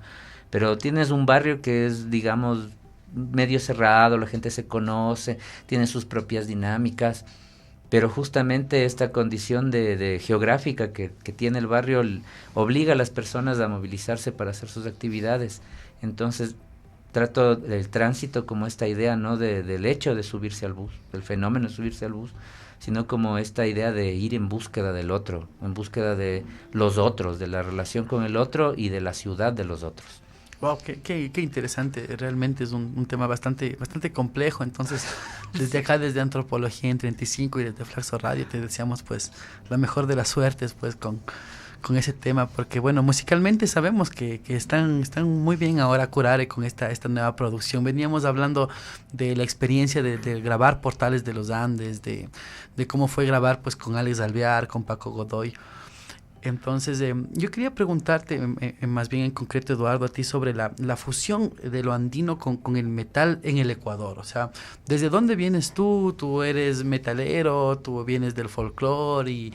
Pero tienes un barrio que es, digamos, medio cerrado, la gente se conoce, tiene sus propias dinámicas, pero justamente esta condición de geográfica que tiene el barrio obliga a las personas a movilizarse para hacer sus actividades. Entonces trato el tránsito como esta idea, no del hecho de subirse al bus, del fenómeno de subirse al bus, sino como esta idea de ir en búsqueda del otro, en búsqueda de los otros, de la relación con el otro y de la ciudad de los otros. Wow, qué interesante. Realmente es un tema bastante complejo. Entonces, desde acá, desde Antropología en 35 y desde Flaxo Radio, te deseamos pues la mejor de las suertes pues con ese tema, porque bueno, musicalmente sabemos que están muy bien ahora Curare con esta nueva producción. Veníamos hablando de la experiencia de grabar Portales de los Andes, de cómo fue grabar pues con Alex Alvear, con Paco Godoy. Entonces, yo quería preguntarte, más bien en concreto, Eduardo, a ti sobre la fusión de lo andino con el metal en el Ecuador. O sea, ¿desde dónde vienes tú? ¿Tú eres metalero? ¿Tú vienes del folclore?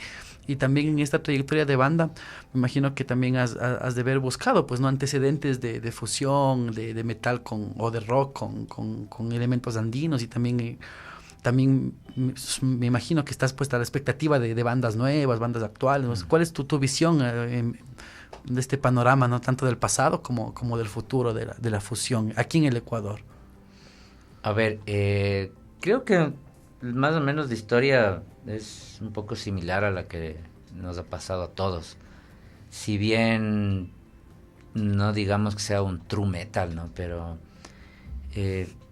Y también en esta trayectoria de banda, me imagino que también has de haber buscado, pues, ¿no? Antecedentes de fusión, de metal o de rock con elementos andinos y también me imagino que estás puesta a la expectativa de bandas nuevas, bandas actuales. ¿Cuál es tu visión de este panorama, no tanto del pasado como del futuro de la fusión aquí en el Ecuador? A ver, creo que más o menos la historia es un poco similar a la que nos ha pasado a todos. Si bien no digamos que sea un true metal, ¿no? Pero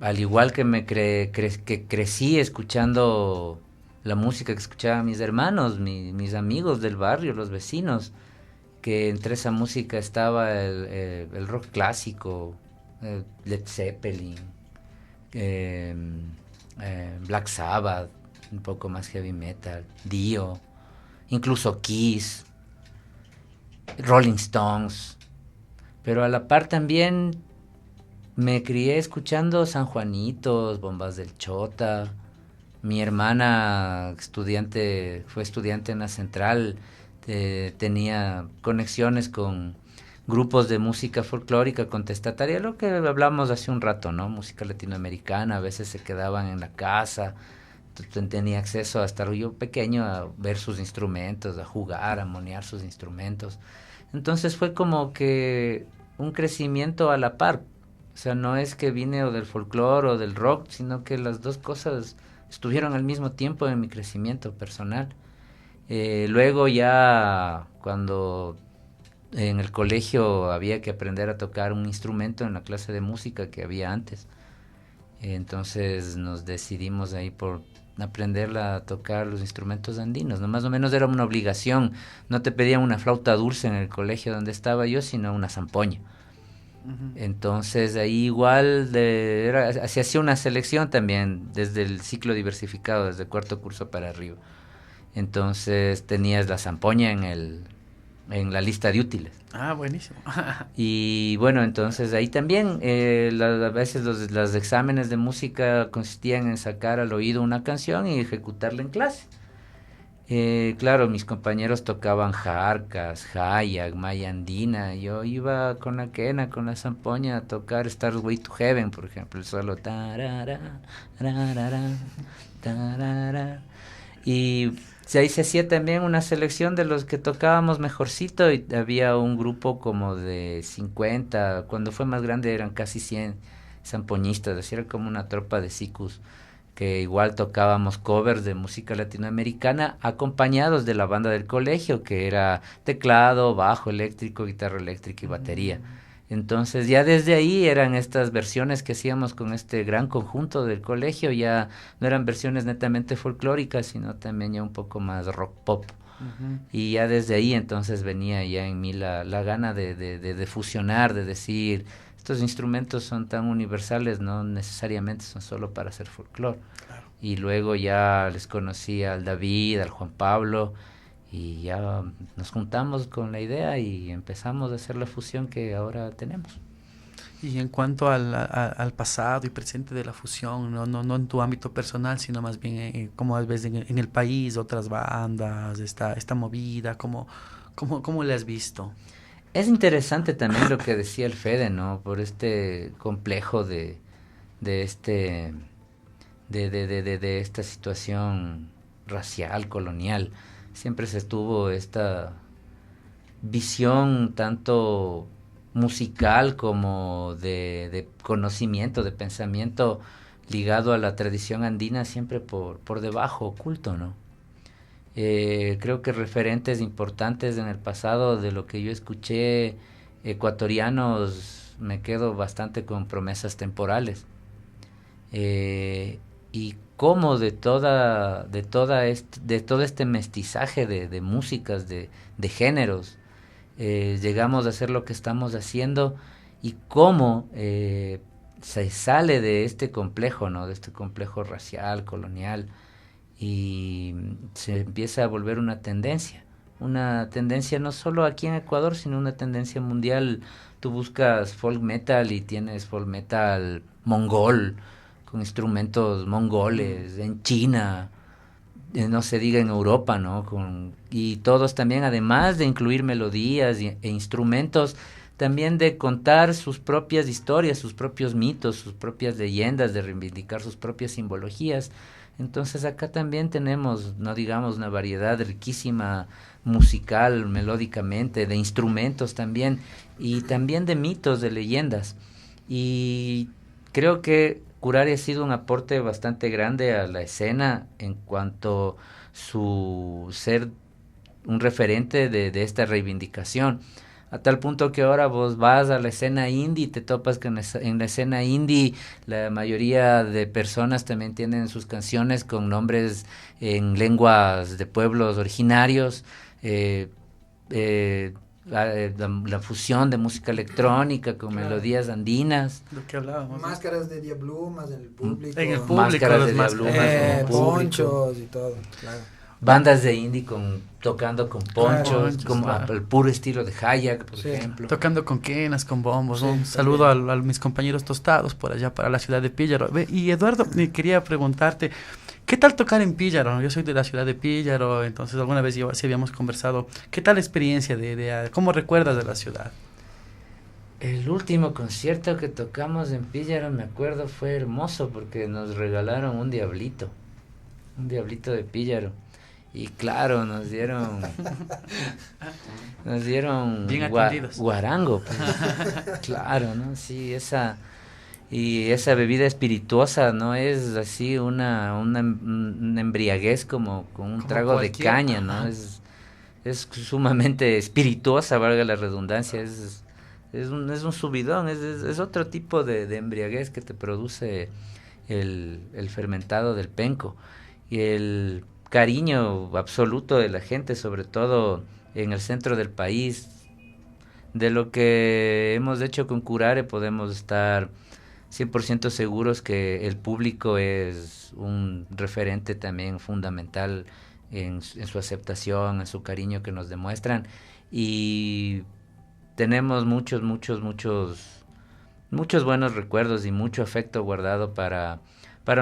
al igual que que crecí escuchando la música que escuchaban mis hermanos, mis amigos del barrio, los vecinos, que entre esa música estaba el rock clásico, Led Zeppelin, Black Sabbath, un poco más heavy metal, Dio, incluso Kiss, Rolling Stones, pero a la par también me crié escuchando San Juanitos, Bombas del Chota. Mi hermana fue estudiante en la Central, tenía conexiones con grupos de música folclórica contestataria, lo que hablamos hace un rato, ¿no? Música latinoamericana, a veces se quedaban en la casa, tenía acceso hasta yo pequeño a ver sus instrumentos, a jugar, a monear sus instrumentos. Entonces fue como que un crecimiento a la par. O sea, no es que vine o del folclore o del rock, sino que las dos cosas estuvieron al mismo tiempo en mi crecimiento personal. Luego ya cuando en el colegio había que aprender a tocar un instrumento en la clase de música que había antes, entonces nos decidimos ahí por aprender a tocar los instrumentos andinos, ¿no? Más o menos era una obligación, no te pedían una flauta dulce en el colegio donde estaba yo, sino una zampoña. Entonces ahí igual se hacía una selección también desde el ciclo diversificado, desde el cuarto curso para arriba. Entonces tenías la zampoña en la lista de útiles. Ah, buenísimo. Y bueno, entonces ahí también a veces los exámenes de música consistían en sacar al oído una canción y ejecutarla en clase. Claro, mis compañeros tocaban jarcas, hayak, maya andina. Yo iba con la quena, con la zampoña a tocar Starway to Heaven, por ejemplo, el solo tarara, tarara, tarara. Y ahí se hacía también una selección de los que tocábamos mejorcito, y había un grupo como de 50, cuando fue más grande eran casi 100 zampoñistas, así era como una tropa de sicus, que igual tocábamos covers de música latinoamericana acompañados de la banda del colegio, que era teclado, bajo eléctrico, guitarra eléctrica y batería. Entonces ya desde ahí eran estas versiones que hacíamos con este gran conjunto del colegio, ya no eran versiones netamente folclóricas, sino también ya un poco más rock pop. Y ya desde ahí entonces venía ya en mí la gana de fusionar, de decir, estos instrumentos son tan universales, no necesariamente son solo para hacer folclore. Claro. Y luego ya les conocí al David, al Juan Pablo, y ya nos juntamos con la idea y empezamos a hacer la fusión que ahora tenemos. Y en cuanto al pasado y presente de la fusión, no en tu ámbito personal, sino más bien como ves en el país, otras bandas, esta movida, ¿cómo la has visto? Es interesante también lo que decía el Fede, ¿no? Por este complejo de esta situación racial, colonial. Siempre se tuvo esta visión tanto musical como de conocimiento, de pensamiento ligado a la tradición andina, siempre por debajo, oculto, ¿no? Creo que referentes importantes en el pasado de lo que yo escuché ecuatorianos, me quedo bastante con Promesas Temporales, y cómo de todo este mestizaje de músicas, de géneros, llegamos a hacer lo que estamos haciendo, y cómo se sale de este complejo, ¿no? De este complejo racial, colonial, y se empieza a volver una tendencia no solo aquí en Ecuador, sino una tendencia mundial. Tú buscas folk metal y tienes folk metal mongol, con instrumentos mongoles, en China, no se diga en Europa, ¿no? Y todos también, además de incluir melodías e instrumentos, también de contar sus propias historias, sus propios mitos, sus propias leyendas, de reivindicar sus propias simbologías. Entonces acá también tenemos, no digamos, una variedad riquísima musical, melódicamente, de instrumentos también, y también de mitos, de leyendas. Y creo que Curare ha sido un aporte bastante grande a la escena en cuanto su ser un referente de esta reivindicación, a tal punto que ahora vos vas a la escena indie y te topas que en la escena indie la mayoría de personas también tienen sus canciones con nombres en lenguas de pueblos originarios, la fusión de música electrónica con melodías andinas. Lo que hablábamos. Máscaras de diablumas en el público. En el público. Máscaras de diablumas en el público. Ponchos y todo, claro. Bandas de indie tocando con ponchos, claro, como el puro estilo de Hayak, por ejemplo. Tocando con quenas, con bombos. Sí, Un saludo a mis compañeros tostados por allá, para la ciudad de Píllaro. Y Eduardo, quería preguntarte, ¿qué tal tocar en Píllaro? Yo soy de la ciudad de Píllaro, entonces alguna vez sí habíamos conversado. ¿Qué tal la experiencia cómo recuerdas de la ciudad? El último concierto que tocamos en Píllaro, me acuerdo, fue hermoso porque nos regalaron un diablito de Píllaro. Y claro, nos dieron Bien atendidos. guarango, pues. Claro, ¿no? Sí, esa bebida espirituosa no es así una embriaguez como con un trago cualquier, de caña, ¿no? Es sumamente espirituosa, valga la redundancia, es un subidón, es otro tipo de embriaguez que te produce el fermentado del penco. Y el cariño absoluto de la gente, sobre todo en el centro del país. De lo que hemos hecho con Curare podemos estar 100% seguros que el público es un referente también fundamental en su aceptación, en su cariño que nos demuestran, y tenemos muchos buenos recuerdos y mucho afecto guardado para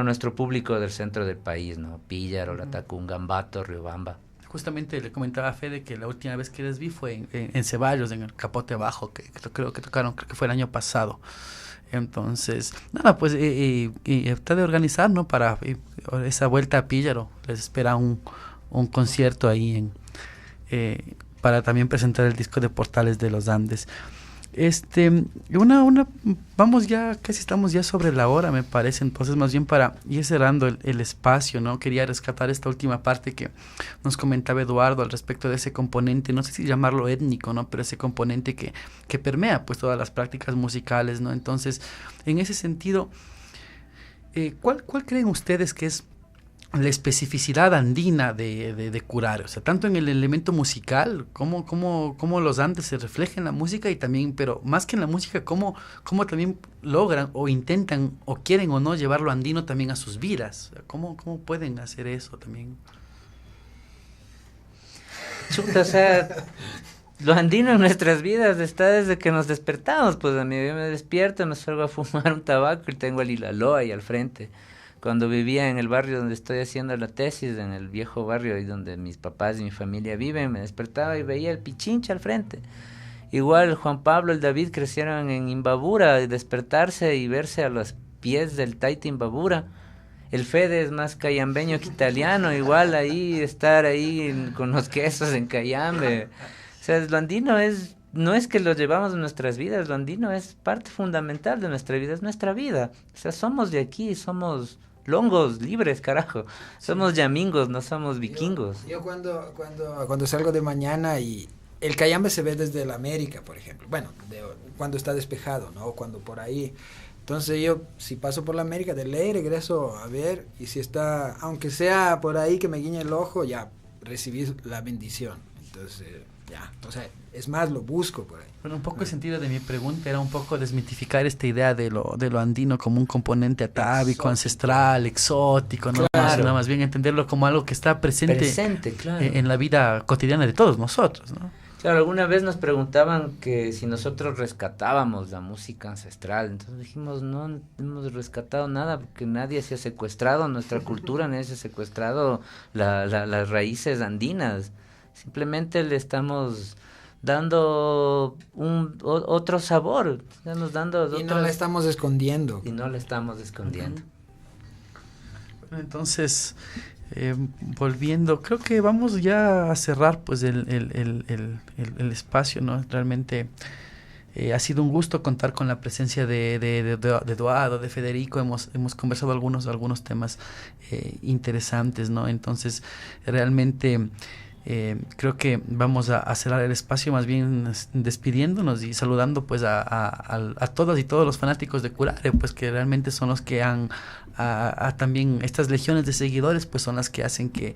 nuestro público del centro del país, ¿no? Píllaro, Latacunga, Ambato, Riobamba. Justamente le comentaba a Fede que la última vez que les vi fue en Ceballos, en el Capote Bajo, que creo que tocaron, creo que fue el año pasado. Entonces, nada, pues está de organizar, ¿no? Para esa vuelta a Píllaro. Les espera un concierto ahí para también presentar el disco de Portales de los Andes. Vamos ya, casi estamos ya sobre la hora, me parece. Entonces, más bien para ir cerrando el espacio, ¿no? Quería rescatar esta última parte que nos comentaba Eduardo al respecto de ese componente, no sé si llamarlo étnico, ¿no? Pero ese componente que permea pues todas las prácticas musicales, ¿no? Entonces, en ese sentido, ¿cuál creen ustedes que es la especificidad andina de Curare? O sea, tanto en el elemento musical, cómo los Andes se reflejan en la música, y también, pero más que en la música, cómo también logran o intentan o quieren o no llevar lo andino también a sus vidas. O sea, ¿cómo pueden hacer eso también? Chuta, o sea, lo andino en nuestras vidas está desde que nos despertamos. Pues a mí, yo me despierto, me salgo a fumar un tabaco y tengo el Ilaloa ahí al frente. Cuando vivía en el barrio donde estoy haciendo la tesis, en el viejo barrio y donde mis papás y mi familia viven, me despertaba y veía el Pichincha al frente. Igual Juan Pablo, el David crecieron en Imbabura, y despertarse y verse a los pies del Taita Imbabura. El Fede es más cayambeño que italiano, igual ahí estar ahí con los quesos en Cayambe. O sea, lo andino no es que lo llevamos en nuestras vidas, lo andino es parte fundamental de nuestra vida, es nuestra vida. O sea, somos de aquí, somos longos, libres, carajo. Somos yamingos, no somos vikingos. Yo cuando salgo de mañana y el Cayambe se ve desde la América, por ejemplo. Bueno, cuando está despejado, ¿no? Cuando por ahí. Entonces yo, si paso por la América, de ley regreso a ver, y si está, aunque sea por ahí que me guiñe el ojo, ya recibí la bendición. Entonces, ya, o sea, es más, lo busco por ahí. Bueno, un poco el sentido de mi pregunta era un poco desmitificar esta idea de lo andino como un componente atávico, ancestral, exótico, ¿no? Claro. Sino más bien entenderlo como algo que está presente claro. en la vida cotidiana de todos nosotros, ¿no? Claro, alguna vez nos preguntaban que si nosotros rescatábamos la música ancestral. Entonces dijimos, no hemos rescatado nada, porque nadie se ha secuestrado nuestra cultura, nadie se ha secuestrado las raíces andinas. Simplemente le estamos dando otro sabor, estamos dando y no la estamos escondiendo. Y no la estamos escondiendo. Bueno, entonces, volviendo, creo que vamos ya a cerrar pues el espacio, ¿no? Realmente ha sido un gusto contar con la presencia de Eduardo, de Federico. Hemos conversado algunos temas interesantes, ¿no? Entonces, realmente creo que vamos a cerrar el espacio más bien despidiéndonos y saludando pues a todas y todos los fanáticos de Curare, pues que realmente son los que han también estas legiones de seguidores, pues son las que hacen que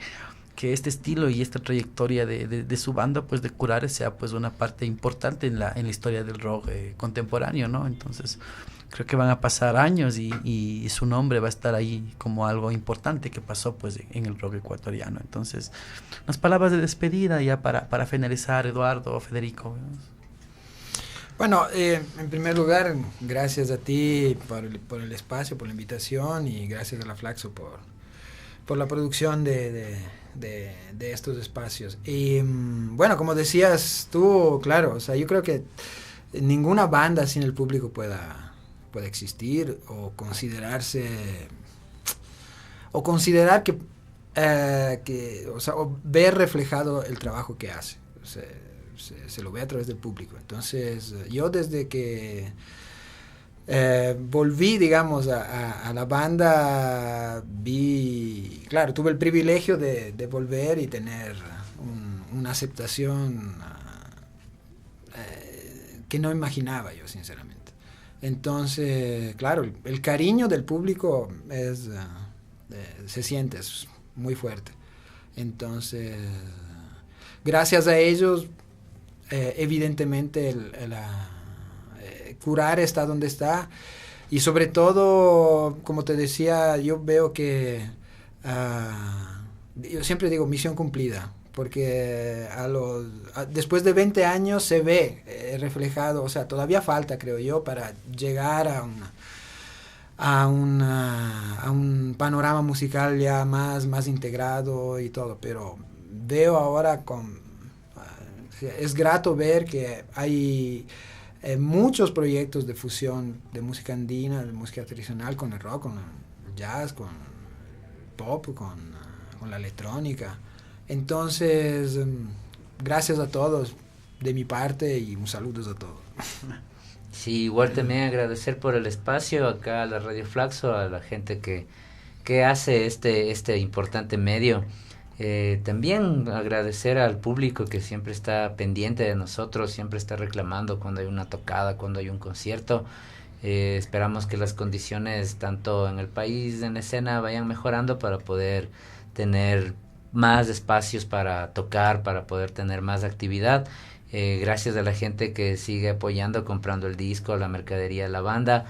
este estilo y esta trayectoria de su banda, pues de Curare, sea pues una parte importante en la historia del rock contemporáneo, ¿no? Entonces creo que van a pasar años y su nombre va a estar ahí como algo importante que pasó pues en el rock ecuatoriano. Entonces, unas palabras de despedida ya para finalizar, Eduardo o Federico. Bueno, en primer lugar, gracias a ti por el espacio, por la invitación, y gracias a la Flaxo por la producción de estos espacios. Y bueno, como decías tú, claro, o sea, yo creo que ninguna banda sin el público pueda existir o considerar que o ver reflejado el trabajo que hace. Se lo ve a través del público. Entonces, yo desde que volví, digamos, a la banda, tuve el privilegio de volver y tener una aceptación que no imaginaba yo, sinceramente. Entonces, claro, el cariño del público se siente, es muy fuerte. Entonces, gracias a ellos, evidentemente Curar está donde está, y sobre todo, como te decía, yo veo que yo siempre digo misión cumplida, porque después de 20 años se ve reflejado, o sea, todavía falta, creo yo, para llegar a un panorama musical ya más integrado y todo, pero veo ahora es grato ver que hay muchos proyectos de fusión de música andina, de música tradicional, con el rock, con el jazz, con el pop, con la electrónica. Entonces, gracias a todos de mi parte y un saludo a todos. Sí, igual también agradecer por el espacio acá a la Radio Flaxo, a la gente que hace este importante medio. También agradecer al público que siempre está pendiente de nosotros, siempre está reclamando cuando hay una tocada, cuando hay un concierto. Esperamos que las condiciones tanto en el país, en la escena, vayan mejorando para poder tener más espacios para tocar, para poder tener más actividad. Gracias a la gente que sigue apoyando, comprando el disco, la mercadería de la banda.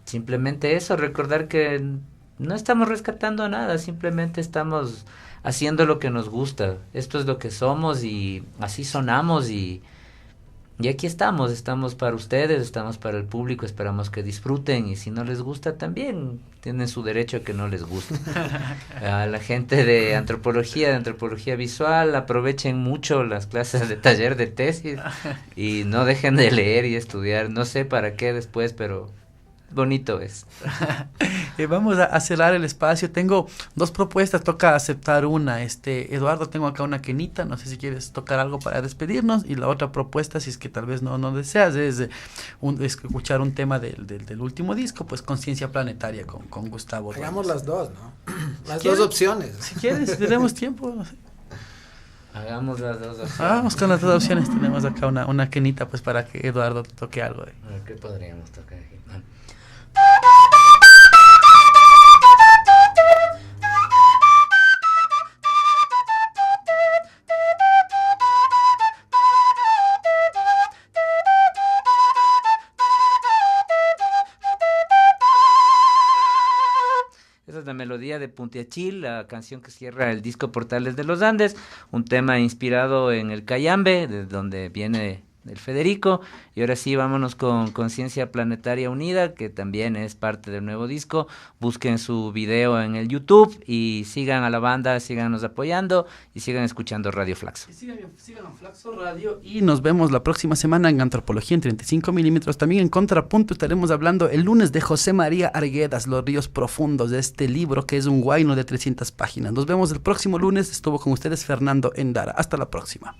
Simplemente eso, recordar que no estamos rescatando nada, simplemente estamos haciendo lo que nos gusta. Esto es lo que somos y así sonamos y aquí estamos para ustedes, estamos para el público, esperamos que disfruten, y si no les gusta también tienen su derecho a que no les guste. A la gente de antropología visual, aprovechen mucho las clases de taller de tesis y no dejen de leer y estudiar, no sé para qué después, pero bonito es. Vamos a cerrar el espacio. Tengo dos propuestas, toca aceptar una. Eduardo, tengo acá una quenita, no sé si quieres tocar algo para despedirnos, y la otra propuesta, si es que tal vez no deseas, es escuchar un tema del último disco, pues Conciencia Planetaria con Gustavo. Hagamos las dos, ¿no? Las si dos quieres, opciones. Si quieres, tenemos tiempo, no sé. Hagamos las dos opciones. Vamos con las dos opciones. Tenemos acá una quenita, pues, para que Eduardo toque algo. ¿Qué podríamos tocar aquí? Esa es la melodía de Puntiachil, la canción que cierra el disco Portales de los Andes, un tema inspirado en el cayambe, de donde viene el Federico. Y ahora sí, vámonos con Conciencia Planetaria Unida, que también es parte del nuevo disco. Busquen su video en el YouTube y sigan a la banda, síganos apoyando y sigan escuchando Radio Flaxo. Y sigan Flaxo Radio, y nos vemos la próxima semana en Antropología en 35 milímetros. También en Contrapunto estaremos hablando el lunes de José María Arguedas, Los Ríos Profundos, de este libro que es un guayno de 300 páginas. Nos vemos el próximo lunes. Estuvo con ustedes Fernando Endara. Hasta la próxima.